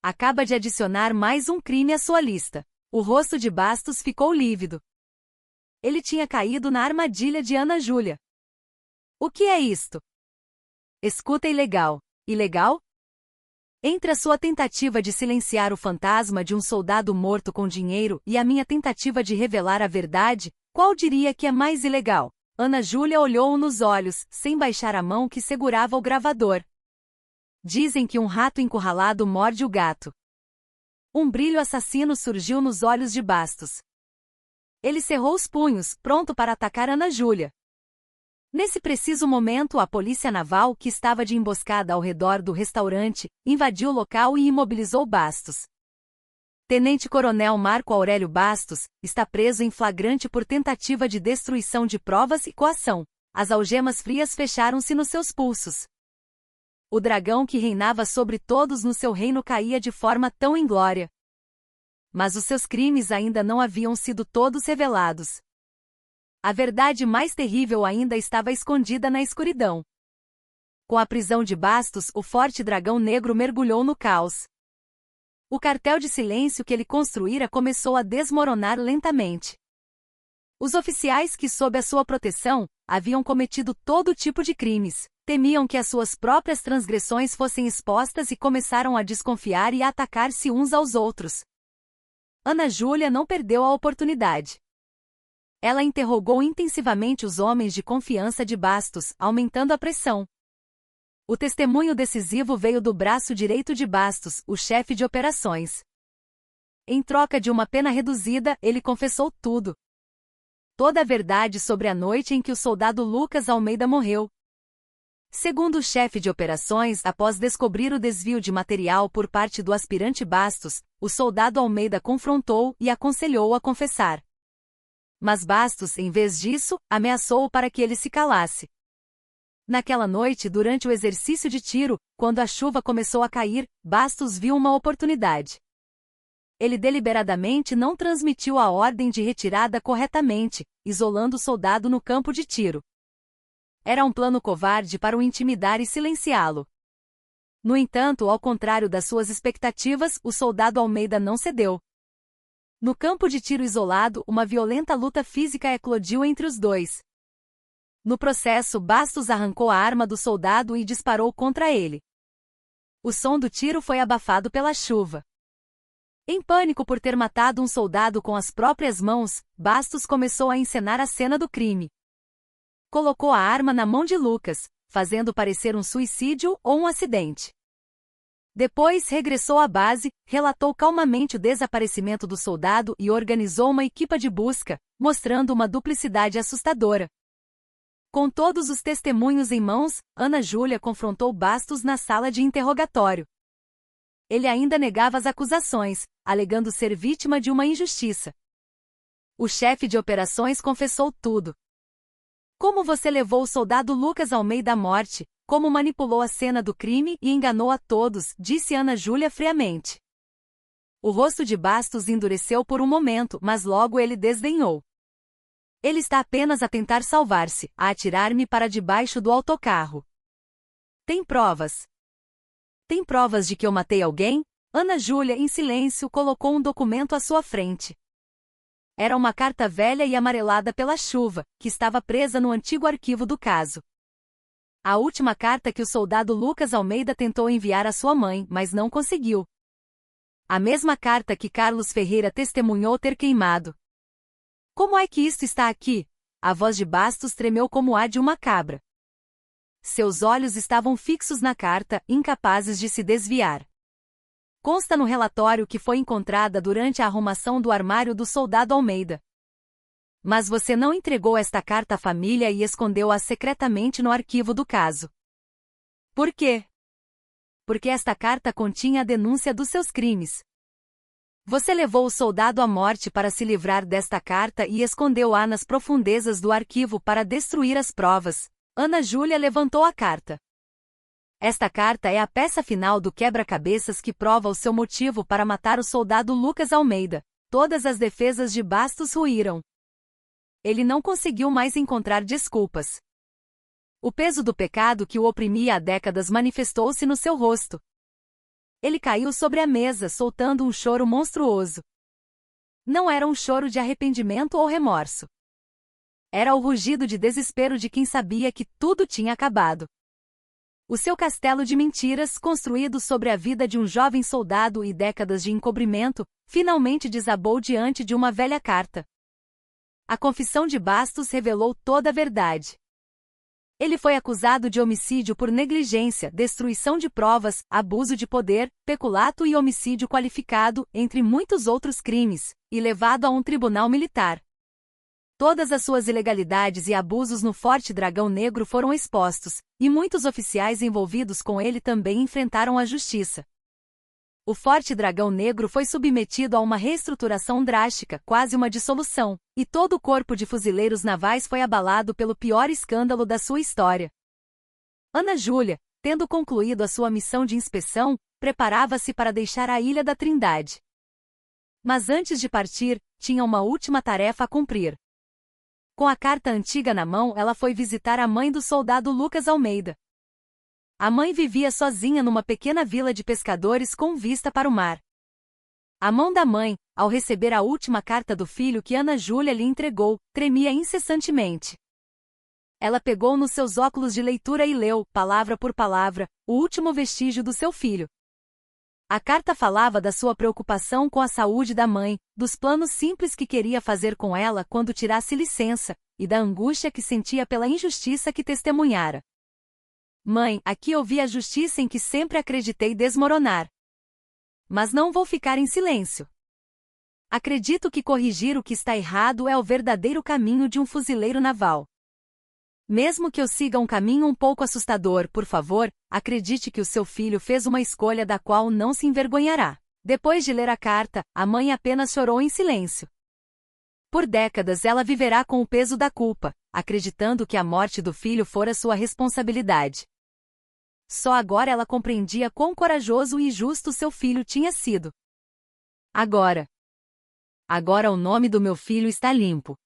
Acaba de adicionar mais um crime à sua lista. O rosto de Bastos ficou lívido. Ele tinha caído na armadilha de Ana Júlia. O que é isto? Escuta ilegal. Ilegal? Entre a sua tentativa de silenciar o fantasma de um soldado morto com dinheiro e a minha tentativa de revelar a verdade, qual diria que é mais ilegal? Ana Júlia olhou-o nos olhos, sem baixar a mão que segurava o gravador. Dizem que um rato encurralado morde o gato. Um brilho assassino surgiu nos olhos de Bastos. Ele cerrou os punhos, pronto para atacar Ana Júlia. Nesse preciso momento, a polícia naval, que estava de emboscada ao redor do restaurante, invadiu o local e imobilizou Bastos. Tenente-Coronel Marco Aurélio Bastos está preso em flagrante por tentativa de destruição de provas e coação. As algemas frias fecharam-se nos seus pulsos. O dragão que reinava sobre todos no seu reino caía de forma tão inglória. Mas os seus crimes ainda não haviam sido todos revelados. A verdade mais terrível ainda estava escondida na escuridão. Com a prisão de Bastos, o forte dragão negro mergulhou no caos. O cartel de silêncio que ele construíra começou a desmoronar lentamente. Os oficiais que, sob a sua proteção, haviam cometido todo tipo de crimes, temiam que as suas próprias transgressões fossem expostas e começaram a desconfiar e a atacar-se uns aos outros. Ana Júlia não perdeu a oportunidade. Ela interrogou intensivamente os homens de confiança de Bastos, aumentando a pressão. O testemunho decisivo veio do braço direito de Bastos, o chefe de operações. Em troca de uma pena reduzida, ele confessou tudo. Toda a verdade sobre a noite em que o soldado Lucas Almeida morreu. Segundo o chefe de operações, após descobrir o desvio de material por parte do aspirante Bastos, o soldado Almeida confrontou e aconselhou-o a confessar. Mas Bastos, em vez disso, ameaçou-o para que ele se calasse. Naquela noite, durante o exercício de tiro, quando a chuva começou a cair, Bastos viu uma oportunidade. Ele deliberadamente não transmitiu a ordem de retirada corretamente, isolando o soldado no campo de tiro. Era um plano covarde para o intimidar e silenciá-lo. No entanto, ao contrário das suas expectativas, o soldado Almeida não cedeu. No campo de tiro isolado, uma violenta luta física eclodiu entre os dois. No processo, Bastos arrancou a arma do soldado e disparou contra ele. O som do tiro foi abafado pela chuva. Em pânico por ter matado um soldado com as próprias mãos, Bastos começou a encenar a cena do crime. Colocou a arma na mão de Lucas, fazendo parecer um suicídio ou um acidente. Depois regressou à base, relatou calmamente o desaparecimento do soldado e organizou uma equipe de busca, mostrando uma duplicidade assustadora. Com todos os testemunhos em mãos, Ana Júlia confrontou Bastos na sala de interrogatório. Ele ainda negava as acusações, alegando ser vítima de uma injustiça. O chefe de operações confessou tudo. Como você levou o soldado Lucas Almeida à morte, como manipulou a cena do crime e enganou a todos, disse Ana Júlia friamente. O rosto de Bastos endureceu por um momento, mas logo ele desdenhou. Ele está apenas a tentar salvar-se, a atirar-me para debaixo do autocarro. Tem provas? Tem provas de que eu matei alguém? Ana Júlia, em silêncio, colocou um documento à sua frente. Era uma carta velha e amarelada pela chuva, que estava presa no antigo arquivo do caso. A última carta que o soldado Lucas Almeida tentou enviar à sua mãe, mas não conseguiu. A mesma carta que Carlos Ferreira testemunhou ter queimado. Como é que isto está aqui? A voz de Bastos tremeu como a de uma cabra. Seus olhos estavam fixos na carta, incapazes de se desviar. Consta no relatório que foi encontrada durante a arrumação do armário do soldado Almeida. Mas você não entregou esta carta à família e escondeu-a secretamente no arquivo do caso. Por quê? Porque esta carta continha a denúncia dos seus crimes. Você levou o soldado à morte para se livrar desta carta e escondeu-a nas profundezas do arquivo para destruir as provas. Ana Júlia levantou a carta. Esta carta é a peça final do quebra-cabeças que prova o seu motivo para matar o soldado Lucas Almeida. Todas as defesas de Bastos ruíram. Ele não conseguiu mais encontrar desculpas. O peso do pecado que o oprimia há décadas manifestou-se no seu rosto. Ele caiu sobre a mesa, soltando um choro monstruoso. Não era um choro de arrependimento ou remorso. Era o rugido de desespero de quem sabia que tudo tinha acabado. O seu castelo de mentiras, construído sobre a vida de um jovem soldado e décadas de encobrimento, finalmente desabou diante de uma velha carta. A confissão de Bastos revelou toda a verdade. Ele foi acusado de homicídio por negligência, destruição de provas, abuso de poder, peculato e homicídio qualificado, entre muitos outros crimes, e levado a um tribunal militar. Todas as suas ilegalidades e abusos no Forte Dragão Negro foram expostos, e muitos oficiais envolvidos com ele também enfrentaram a justiça. O Forte Dragão Negro foi submetido a uma reestruturação drástica, quase uma dissolução, e todo o corpo de fuzileiros navais foi abalado pelo pior escândalo da sua história. Ana Júlia, tendo concluído a sua missão de inspeção, preparava-se para deixar a Ilha da Trindade. Mas antes de partir, tinha uma última tarefa a cumprir. Com a carta antiga na mão, ela foi visitar a mãe do soldado Lucas Almeida. A mãe vivia sozinha numa pequena vila de pescadores com vista para o mar. A mão da mãe, ao receber a última carta do filho que Ana Júlia lhe entregou, tremia incessantemente. Ela pegou nos seus óculos de leitura e leu, palavra por palavra, o último vestígio do seu filho. A carta falava da sua preocupação com a saúde da mãe, dos planos simples que queria fazer com ela quando tirasse licença, e da angústia que sentia pela injustiça que testemunhara. Mãe, aqui eu vi a justiça em que sempre acreditei desmoronar. Mas não vou ficar em silêncio. Acredito que corrigir o que está errado é o verdadeiro caminho de um fuzileiro naval. Mesmo que eu siga um caminho um pouco assustador, por favor, acredite que o seu filho fez uma escolha da qual não se envergonhará. Depois de ler a carta, a mãe apenas chorou em silêncio. Por décadas ela viverá com o peso da culpa, acreditando que a morte do filho fora sua responsabilidade. Só agora ela compreendia quão corajoso e justo seu filho tinha sido. Agora o nome do meu filho está limpo.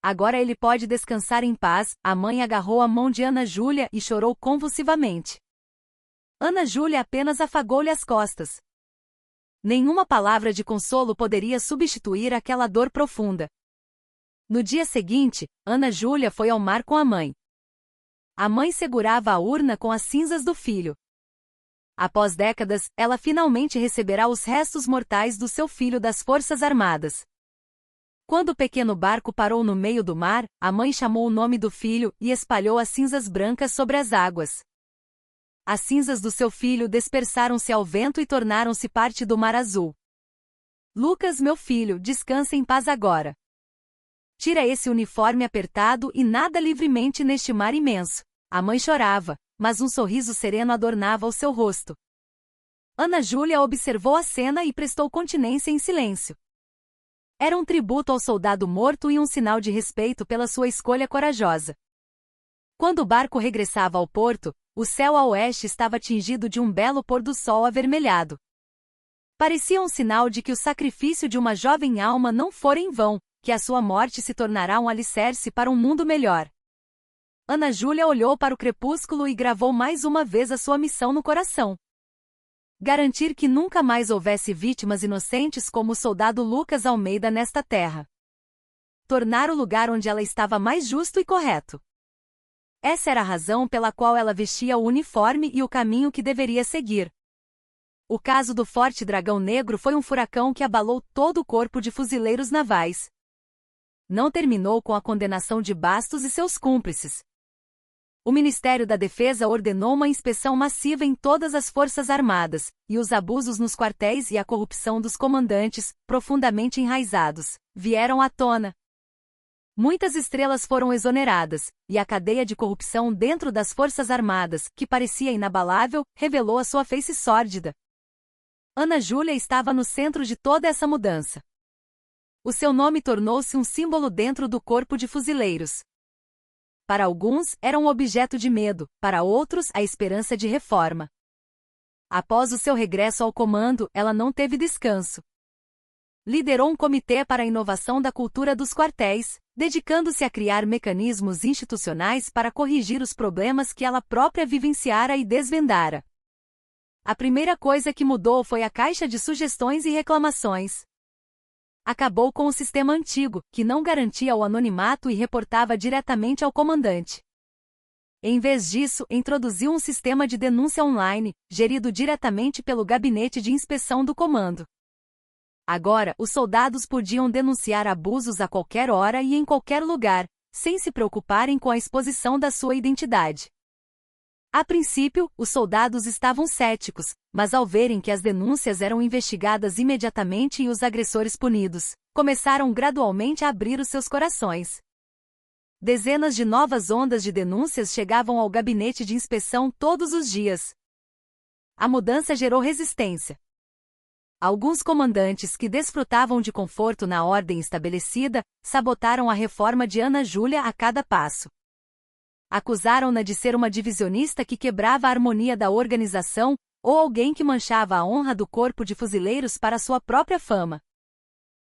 Agora ele pode descansar em paz. A mãe agarrou a mão de Ana Júlia e chorou convulsivamente. Ana Júlia apenas afagou-lhe as costas. Nenhuma palavra de consolo poderia substituir aquela dor profunda. No dia seguinte, Ana Júlia foi ao mar com a mãe. A mãe segurava a urna com as cinzas do filho. Após décadas, ela finalmente receberá os restos mortais do seu filho das Forças Armadas. Quando o pequeno barco parou no meio do mar, a mãe chamou o nome do filho e espalhou as cinzas brancas sobre as águas. As cinzas do seu filho dispersaram-se ao vento e tornaram-se parte do mar azul. Lucas, meu filho, descansa em paz agora. Tira esse uniforme apertado e nada livremente neste mar imenso. A mãe chorava, mas um sorriso sereno adornava o seu rosto. Ana Júlia observou a cena e prestou continência em silêncio. Era um tributo ao soldado morto e um sinal de respeito pela sua escolha corajosa. Quando o barco regressava ao porto, o céu a oeste estava tingido de um belo pôr do sol avermelhado. Parecia um sinal de que o sacrifício de uma jovem alma não fora em vão, que a sua morte se tornará um alicerce para um mundo melhor. Ana Júlia olhou para o crepúsculo e gravou mais uma vez a sua missão no coração. Garantir que nunca mais houvesse vítimas inocentes como o soldado Lucas Almeida nesta terra. Tornar o lugar onde ela estava mais justo e correto. Essa era a razão pela qual ela vestia o uniforme e o caminho que deveria seguir. O caso do Forte Dragão Negro foi um furacão que abalou todo o corpo de fuzileiros navais. não terminou com a condenação de Bastos e seus cúmplices. O Ministério da Defesa ordenou uma inspeção massiva em todas as forças armadas, e os abusos nos quartéis e a corrupção dos comandantes, profundamente enraizados, vieram à tona. Muitas estrelas foram exoneradas, e a cadeia de corrupção dentro das forças armadas, que parecia inabalável, revelou a sua face sórdida. Ana Júlia estava no centro de toda essa mudança. O seu nome tornou-se um símbolo dentro do corpo de fuzileiros. Para alguns, era um objeto de medo, para outros, a esperança de reforma. Após o seu regresso ao comando, ela não teve descanso. Liderou um comitê para a inovação da cultura dos quartéis, dedicando-se a criar mecanismos institucionais para corrigir os problemas que ela própria vivenciara e desvendara. A primeira coisa que mudou foi a caixa de sugestões e reclamações. Acabou com o sistema antigo, que não garantia o anonimato e reportava diretamente ao comandante. Em vez disso, introduziu um sistema de denúncia online, gerido diretamente pelo Gabinete de Inspeção do Comando. Agora, os soldados podiam denunciar abusos a qualquer hora e em qualquer lugar, sem se preocuparem com a exposição da sua identidade. A princípio, os soldados estavam céticos, mas ao verem que as denúncias eram investigadas imediatamente e os agressores punidos, começaram gradualmente a abrir os seus corações. Dezenas de novas ondas de denúncias chegavam ao gabinete de inspeção todos os dias. A mudança gerou resistência. Alguns comandantes que desfrutavam de conforto na ordem estabelecida, sabotaram a reforma de Ana Júlia a cada passo. Acusaram-na de ser uma divisionista que quebrava a harmonia da organização, ou alguém que manchava a honra do corpo de fuzileiros para sua própria fama.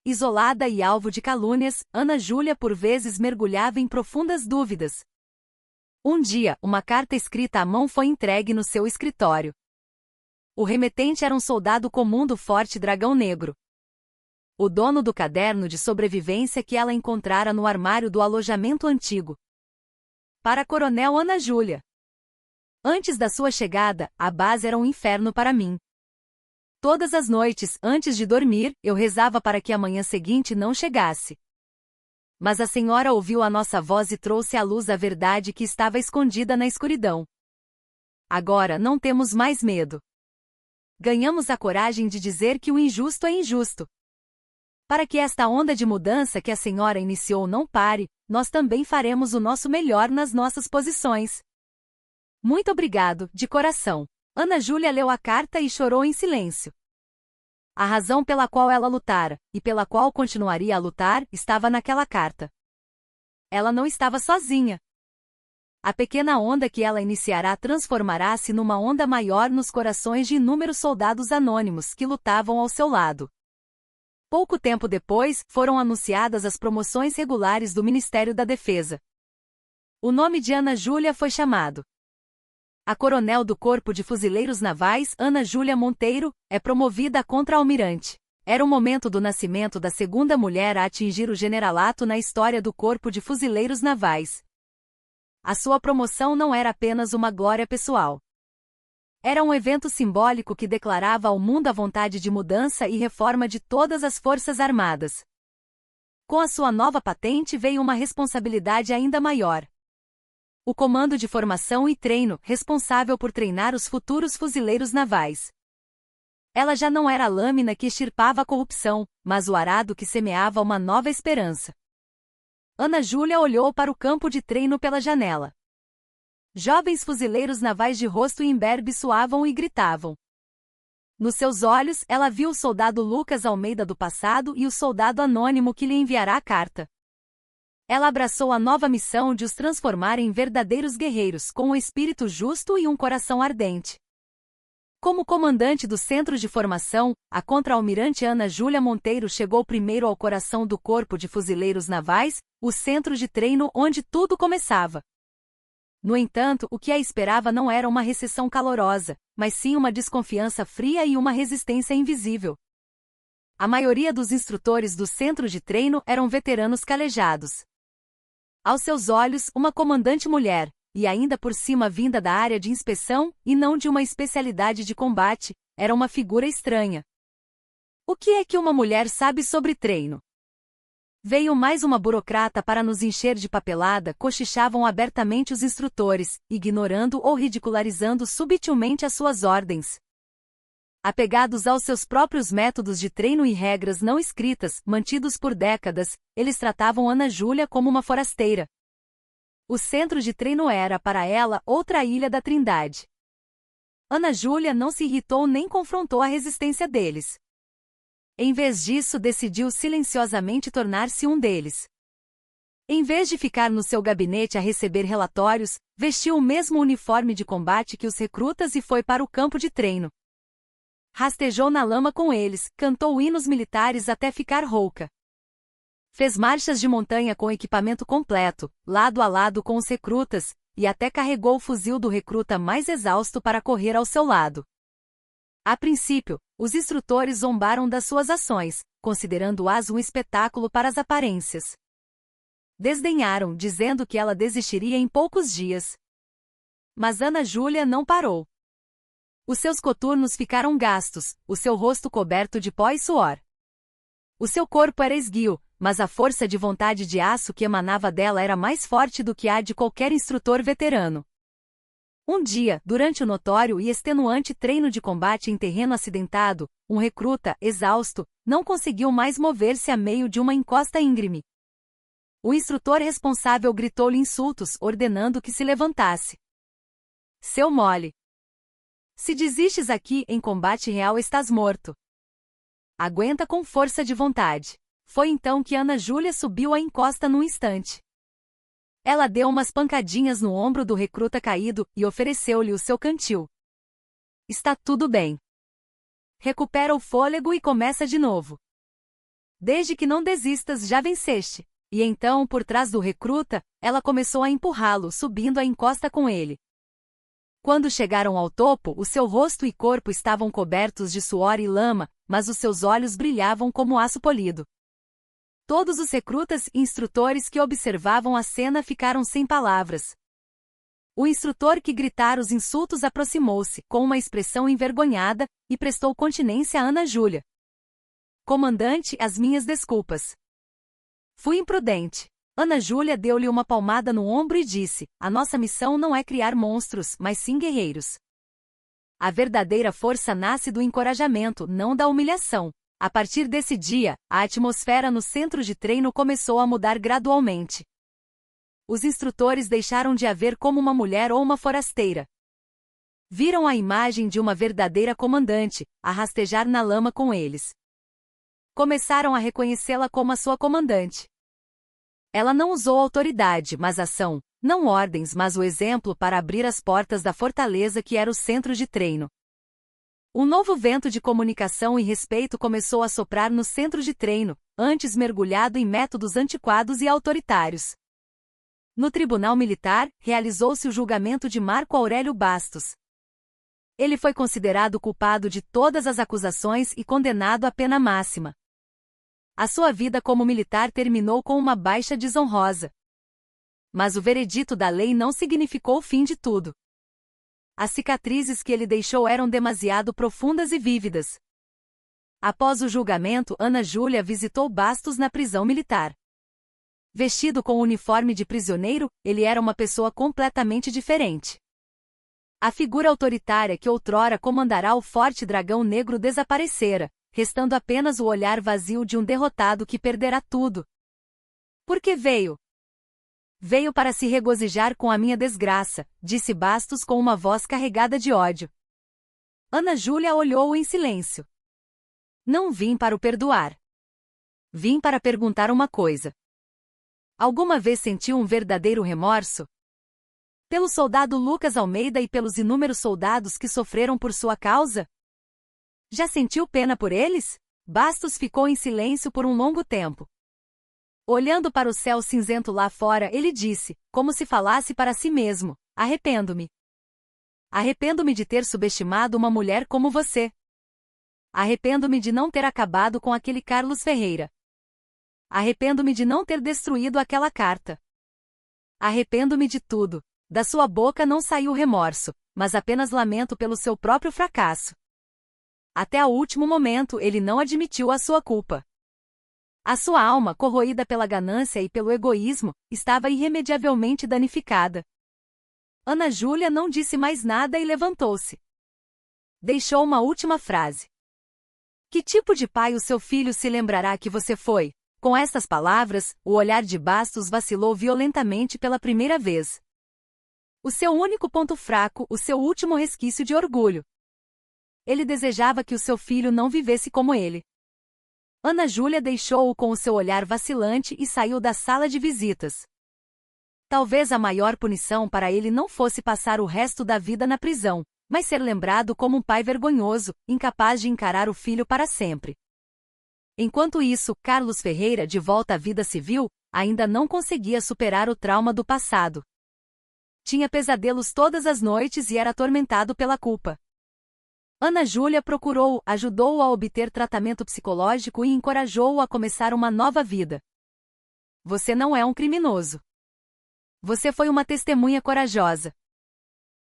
Isolada e alvo de calúnias, Ana Júlia por vezes mergulhava em profundas dúvidas. Um dia, uma carta escrita à mão foi entregue no seu escritório. O remetente era um soldado comum do Forte Dragão Negro. O dono do caderno de sobrevivência que ela encontrara no armário do alojamento antigo. Para a Coronel Ana Júlia. Antes da sua chegada, a base era um inferno para mim. Todas as noites, antes de dormir, eu rezava para que a manhã seguinte não chegasse. Mas a senhora ouviu a nossa voz e trouxe à luz a verdade que estava escondida na escuridão. Agora não temos mais medo. Ganhamos a coragem de dizer que o injusto é injusto. Para que esta onda de mudança que a senhora iniciou não pare, nós também faremos o nosso melhor nas nossas posições. Muito obrigado, de coração. Ana Júlia leu a carta e chorou em silêncio. A razão pela qual ela lutara, e pela qual continuaria a lutar, estava naquela carta. Ela não estava sozinha. A pequena onda que ela iniciará transformará-se numa onda maior nos corações de inúmeros soldados anônimos que lutavam ao seu lado. Pouco tempo depois, foram anunciadas as promoções regulares do Ministério da Defesa. O nome de Ana Júlia foi chamado. A coronel do Corpo de Fuzileiros Navais, Ana Júlia Monteiro, é promovida a contra-almirante. Era o momento do nascimento da segunda mulher a atingir o generalato na história do Corpo de Fuzileiros Navais. A sua promoção não era apenas uma glória pessoal. Era um evento simbólico que declarava ao mundo a vontade de mudança e reforma de todas as forças armadas. Com a sua nova patente veio uma responsabilidade ainda maior. O Comando de Formação e Treino, responsável por treinar os futuros fuzileiros navais. Ela já não era a lâmina que extirpava a corrupção, mas o arado que semeava uma nova esperança. Ana Júlia olhou para o campo de treino pela janela. Jovens fuzileiros navais de rosto imberbe suavam e gritavam. Nos seus olhos, ela viu o soldado Lucas Almeida do passado e o soldado anônimo que lhe enviará a carta. Ela abraçou a nova missão de os transformar em verdadeiros guerreiros com um espírito justo e um coração ardente. Como comandante do Centro de Formação, a contra-almirante Ana Júlia Monteiro chegou primeiro ao coração do Corpo de Fuzileiros Navais, o centro de treino onde tudo começava. No entanto, o que a esperava não era uma recepção calorosa, mas sim uma desconfiança fria e uma resistência invisível. A maioria dos instrutores do centro de treino eram veteranos calejados. Aos seus olhos, uma comandante mulher, e ainda por cima vinda da área de inspeção, e não de uma especialidade de combate, era uma figura estranha. O que é que uma mulher sabe sobre treino? Veio mais uma burocrata para nos encher de papelada, cochichavam abertamente os instrutores, ignorando ou ridicularizando subtilmente as suas ordens. Apegados aos seus próprios métodos de treino e regras não escritas, mantidos por décadas, eles tratavam Ana Júlia como uma forasteira. O centro de treino era, para ela, outra ilha da Trindade. Ana Júlia não se irritou nem confrontou a resistência deles. Em vez disso, decidiu silenciosamente tornar-se um deles. Em vez de ficar no seu gabinete a receber relatórios, vestiu o mesmo uniforme de combate que os recrutas e foi para o campo de treino. Rastejou na lama com eles, cantou hinos militares até ficar rouca. Fez marchas de montanha com equipamento completo, lado a lado com os recrutas, e até carregou o fuzil do recruta mais exausto para correr ao seu lado. A princípio, os instrutores zombaram das suas ações, considerando-as um espetáculo para as aparências. Desdenharam, dizendo que ela desistiria em poucos dias. Mas Ana Júlia não parou. Os seus coturnos ficaram gastos, o seu rosto coberto de pó e suor. O seu corpo era esguio, mas a força de vontade de aço que emanava dela era mais forte do que a de qualquer instrutor veterano. Um dia, durante o notório e extenuante treino de combate em terreno acidentado, um recruta, exausto, não conseguiu mais mover-se a meio de uma encosta íngreme. O instrutor responsável gritou-lhe insultos, ordenando que se levantasse. Seu mole! Se desistes aqui, em combate real estás morto. Aguenta com força de vontade. Foi então que Ana Júlia subiu a encosta num instante. Ela deu umas pancadinhas no ombro do recruta caído e ofereceu-lhe o seu cantil. Está tudo bem. Recupera o fôlego e começa de novo. Desde que não desistas, já venceste. E então, por trás do recruta, ela começou a empurrá-lo, subindo a encosta com ele. Quando chegaram ao topo, o seu rosto e corpo estavam cobertos de suor e lama, mas os seus olhos brilhavam como aço polido. Todos os recrutas e instrutores que observavam a cena ficaram sem palavras. O instrutor que gritara os insultos aproximou-se, com uma expressão envergonhada, e prestou continência a Ana Júlia. Comandante, as minhas desculpas. Fui imprudente. Ana Júlia deu-lhe uma palmada no ombro e disse: a nossa missão não é criar monstros, mas sim guerreiros. A verdadeira força nasce do encorajamento, não da humilhação. A partir desse dia, a atmosfera no centro de treino começou a mudar gradualmente. Os instrutores deixaram de a ver como uma mulher ou uma forasteira. Viram a imagem de uma verdadeira comandante, a rastejar na lama com eles. Começaram a reconhecê-la como a sua comandante. Ela não usou autoridade, mas ação, não ordens, mas o exemplo para abrir as portas da fortaleza que era o centro de treino. Um novo vento de comunicação e respeito começou a soprar no centro de treino, antes mergulhado em métodos antiquados e autoritários. No Tribunal Militar, realizou-se o julgamento de Marco Aurélio Bastos. Ele foi considerado culpado de todas as acusações e condenado à pena máxima. A sua vida como militar terminou com uma baixa desonrosa. Mas o veredito da lei não significou o fim de tudo. As cicatrizes que ele deixou eram demasiado profundas e vívidas. Após o julgamento, Ana Júlia visitou Bastos na prisão militar. Vestido com o uniforme de prisioneiro, ele era uma pessoa completamente diferente. A figura autoritária que outrora comandará o forte dragão negro desaparecera, restando apenas o olhar vazio de um derrotado que perderá tudo. Por que veio? Veio para se regozijar com a minha desgraça, disse Bastos com uma voz carregada de ódio. Ana Júlia olhou-o em silêncio. Não vim para o perdoar. Vim para perguntar uma coisa. Alguma vez sentiu um verdadeiro remorso? Pelo soldado Lucas Almeida e pelos inúmeros soldados que sofreram por sua causa? Já sentiu pena por eles? Bastos ficou em silêncio por um longo tempo. Olhando para o céu cinzento lá fora, ele disse, como se falasse para si mesmo: arrependo-me. Arrependo-me de ter subestimado uma mulher como você. Arrependo-me de não ter acabado com aquele Carlos Ferreira. Arrependo-me de não ter destruído aquela carta. Arrependo-me de tudo. Da sua boca não saiu remorso, mas apenas lamento pelo seu próprio fracasso. Até o último momento ele não admitiu a sua culpa. A sua alma, corroída pela ganância e pelo egoísmo, estava irremediavelmente danificada. Ana Júlia não disse mais nada e levantou-se. Deixou uma última frase. Que tipo de pai o seu filho se lembrará que você foi? Com estas palavras, o olhar de Bastos vacilou violentamente pela primeira vez. O seu único ponto fraco, o seu último resquício de orgulho. Ele desejava que o seu filho não vivesse como ele. Ana Júlia deixou-o com o seu olhar vacilante e saiu da sala de visitas. Talvez a maior punição para ele não fosse passar o resto da vida na prisão, mas ser lembrado como um pai vergonhoso, incapaz de encarar o filho para sempre. Enquanto isso, Carlos Ferreira, de volta à vida civil, ainda não conseguia superar o trauma do passado. Tinha pesadelos todas as noites e era atormentado pela culpa. Ana Júlia procurou-o, ajudou-o a obter tratamento psicológico e encorajou-o a começar uma nova vida. Você não é um criminoso. Você foi uma testemunha corajosa.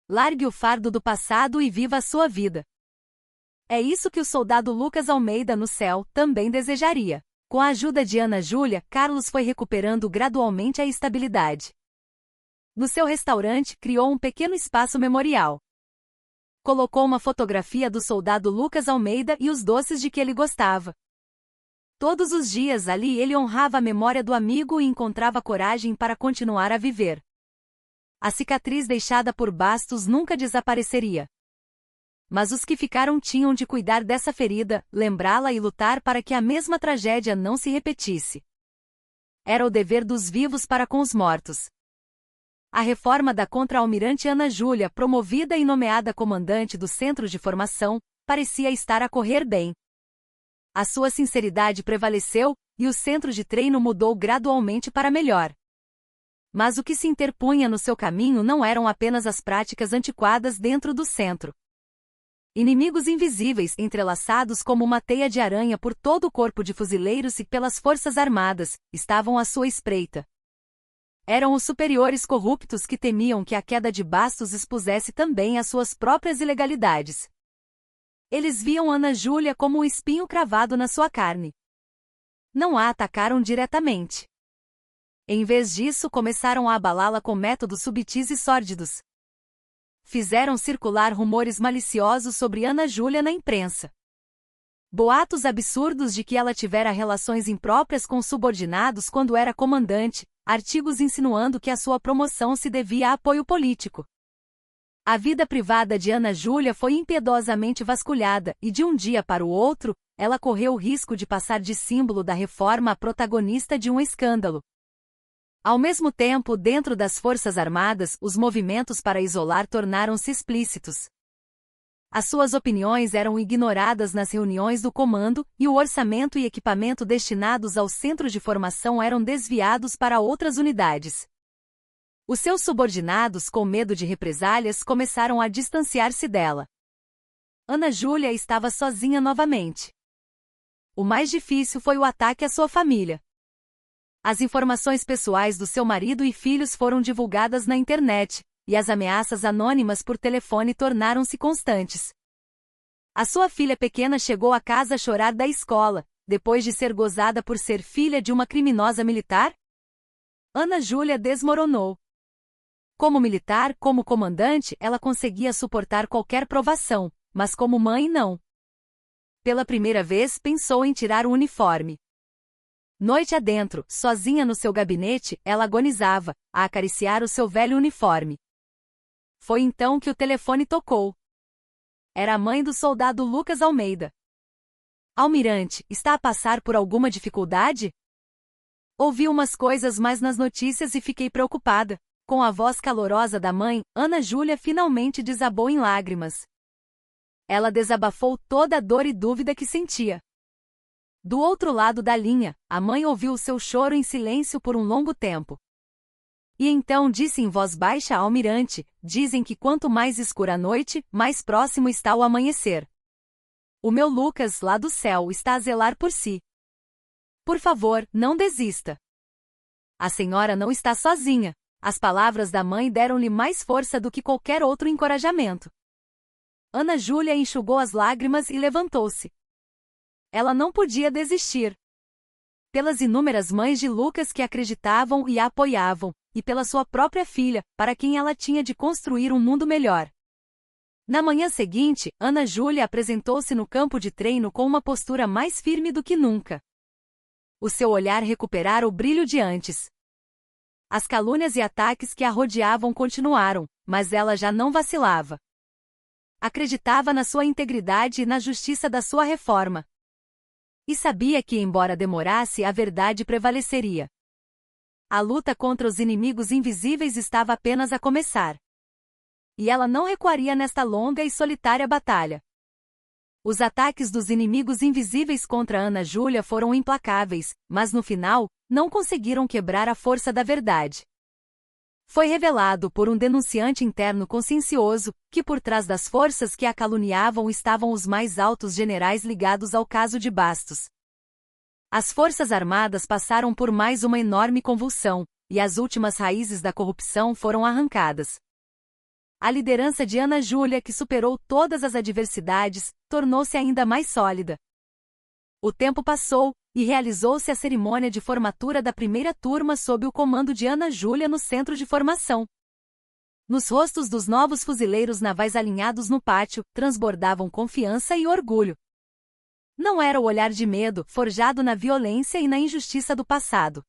Largue o fardo do passado e viva a sua vida. É isso que o soldado Lucas Almeida no céu também desejaria. Com a ajuda de Ana Júlia, Carlos foi recuperando gradualmente a estabilidade. No seu restaurante, criou um pequeno espaço memorial. Colocou uma fotografia do soldado Lucas Almeida e os doces de que ele gostava. Todos os dias ali ele honrava a memória do amigo e encontrava coragem para continuar a viver. A cicatriz deixada por Bastos nunca desapareceria. Mas os que ficaram tinham de cuidar dessa ferida, lembrá-la e lutar para que a mesma tragédia não se repetisse. Era o dever dos vivos para com os mortos. A reforma da contra-almirante Ana Júlia, promovida e nomeada comandante do Centro de Formação, parecia estar a correr bem. A sua sinceridade prevaleceu, e o centro de treino mudou gradualmente para melhor. Mas o que se interpunha no seu caminho não eram apenas as práticas antiquadas dentro do centro. Inimigos invisíveis, entrelaçados como uma teia de aranha por todo o corpo de fuzileiros e pelas forças armadas, estavam à sua espreita. Eram os superiores corruptos que temiam que a queda de Bastos expusesse também as suas próprias ilegalidades. Eles viam Ana Júlia como um espinho cravado na sua carne. Não a atacaram diretamente. Em vez disso, começaram a abalá-la com métodos subtis e sórdidos. Fizeram circular rumores maliciosos sobre Ana Júlia na imprensa. Boatos absurdos de que ela tivera relações impróprias com subordinados quando era comandante, artigos insinuando que a sua promoção se devia a apoio político. A vida privada de Ana Júlia foi impiedosamente vasculhada, e de um dia para o outro, ela correu o risco de passar de símbolo da reforma a protagonista de um escândalo. Ao mesmo tempo, dentro das Forças Armadas, os movimentos para isolar tornaram-se explícitos. As suas opiniões eram ignoradas nas reuniões do comando, e o orçamento e equipamento destinados ao centro de formação eram desviados para outras unidades. Os seus subordinados, com medo de represálias, começaram a distanciar-se dela. Ana Júlia estava sozinha novamente. O mais difícil foi o ataque à sua família. As informações pessoais do seu marido e filhos foram divulgadas na internet, e as ameaças anônimas por telefone tornaram-se constantes. A sua filha pequena chegou a casa a chorar da escola, depois de ser gozada por ser filha de uma criminosa militar? Ana Júlia desmoronou. Como militar, como comandante, ela conseguia suportar qualquer provação, mas como mãe não. Pela primeira vez pensou em tirar o uniforme. Noite adentro, sozinha no seu gabinete, ela agonizava, a acariciar o seu velho uniforme. Foi então que o telefone tocou. Era a mãe do soldado Lucas Almeida. Almirante, está a passar por alguma dificuldade? Ouvi umas coisas mais nas notícias e fiquei preocupada. Com a voz calorosa da mãe, Ana Júlia finalmente desabou em lágrimas. Ela desabafou toda a dor e dúvida que sentia. Do outro lado da linha, a mãe ouviu o seu choro em silêncio por um longo tempo. E então disse em voz baixa ao almirante: dizem que quanto mais escura a noite, mais próximo está o amanhecer. O meu Lucas, lá do céu, está a zelar por si. Por favor, não desista. A senhora não está sozinha. As palavras da mãe deram-lhe mais força do que qualquer outro encorajamento. Ana Júlia enxugou as lágrimas e levantou-se. Ela não podia desistir. pelas inúmeras mães de Lucas que acreditavam e a apoiavam, e pela sua própria filha, para quem ela tinha de construir um mundo melhor. Na manhã seguinte, Ana Júlia apresentou-se no campo de treino com uma postura mais firme do que nunca. O seu olhar recuperara o brilho de antes. As calúnias e ataques que a rodeavam continuaram, mas ela já não vacilava. Acreditava na sua integridade e na justiça da sua reforma. E sabia que, embora demorasse, a verdade prevaleceria. A luta contra os inimigos invisíveis estava apenas a começar. E ela não recuaria nesta longa e solitária batalha. Os ataques dos inimigos invisíveis contra Ana Júlia foram implacáveis, mas no final, não conseguiram quebrar a força da verdade. Foi revelado por um denunciante interno consciencioso, que por trás das forças que a caluniavam estavam os mais altos generais ligados ao caso de Bastos. As Forças Armadas passaram por mais uma enorme convulsão, e as últimas raízes da corrupção foram arrancadas. A liderança de Ana Júlia, que superou todas as adversidades, tornou-se ainda mais sólida. O tempo passou, e realizou-se a cerimônia de formatura da primeira turma sob o comando de Ana Júlia no centro de formação. Nos rostos dos novos fuzileiros navais alinhados no pátio, transbordavam confiança e orgulho. Não era o olhar de medo, forjado na violência e na injustiça do passado.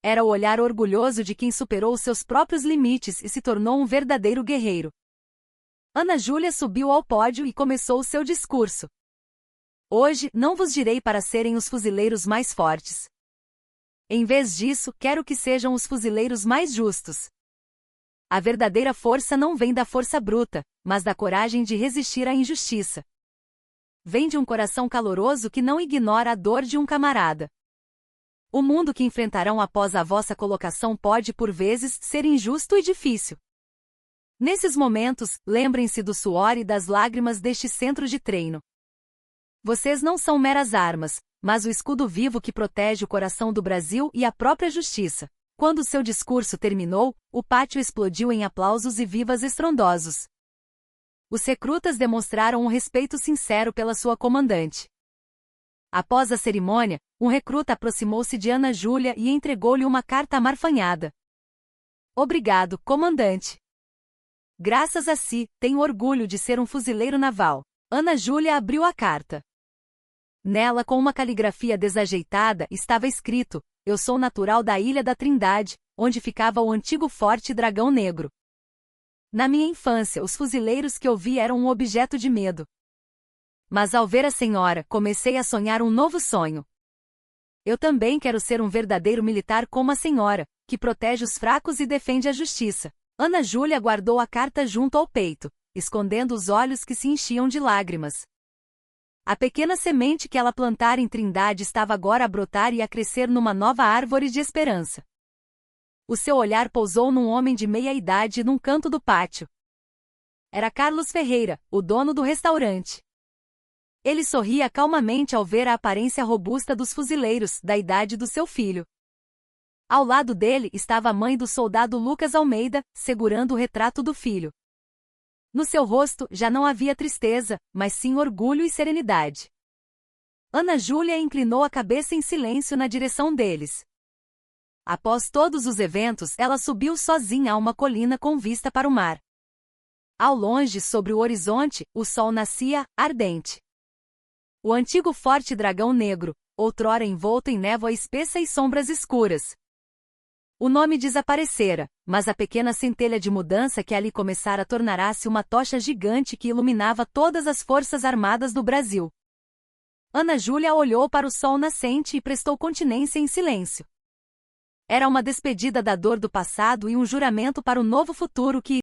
Era o olhar orgulhoso de quem superou seus próprios limites e se tornou um verdadeiro guerreiro. Ana Júlia subiu ao pódio e começou seu discurso. Hoje, não vos direi para serem os fuzileiros mais fortes. Em vez disso, quero que sejam os fuzileiros mais justos. A verdadeira força não vem da força bruta, mas da coragem de resistir à injustiça. Vem de um coração caloroso que não ignora a dor de um camarada. O mundo que enfrentarão após a vossa colocação pode, por vezes, ser injusto e difícil. Nesses momentos, lembrem-se do suor e das lágrimas deste centro de treino. Vocês não são meras armas, mas o escudo vivo que protege o coração do Brasil e a própria justiça. Quando seu discurso terminou, o pátio explodiu em aplausos e vivas estrondosos. Os recrutas demonstraram um respeito sincero pela sua comandante. Após a cerimônia, um recruta aproximou-se de Ana Júlia e entregou-lhe uma carta amarfanhada. Obrigado, comandante. Graças a si, tenho orgulho de ser um fuzileiro naval. Ana Júlia abriu a carta. Nela, com uma caligrafia desajeitada, estava escrito: Eu sou natural da Ilha da Trindade, onde ficava o antigo Forte Dragão Negro. Na minha infância, os fuzileiros que eu vi eram um objeto de medo. Mas ao ver a senhora, comecei a sonhar um novo sonho. Eu também quero ser um verdadeiro militar como a senhora, que protege os fracos e defende a justiça. Ana Júlia guardou a carta junto ao peito, escondendo os olhos que se enchiam de lágrimas. A pequena semente que ela plantara em Trindade estava agora a brotar e a crescer numa nova árvore de esperança. O seu olhar pousou num homem de meia-idade num canto do pátio. Era Carlos Ferreira, o dono do restaurante. Ele sorria calmamente ao ver a aparência robusta dos fuzileiros, da idade do seu filho. Ao lado dele estava a mãe do soldado Lucas Almeida, segurando o retrato do filho. No seu rosto já não havia tristeza, mas sim orgulho e serenidade. Ana Júlia inclinou a cabeça em silêncio na direção deles. Após todos os eventos, ela subiu sozinha a uma colina com vista para o mar. Ao longe, sobre o horizonte, o sol nascia, ardente. O antigo Forte Dragão Negro, outrora envolto em névoa espessa e sombras escuras. O nome desaparecera, mas a pequena centelha de mudança que ali começara tornara-se uma tocha gigante que iluminava todas as forças armadas do Brasil. Ana Júlia olhou para o sol nascente e prestou continência em silêncio. Era uma despedida da dor do passado e um juramento para o novo futuro que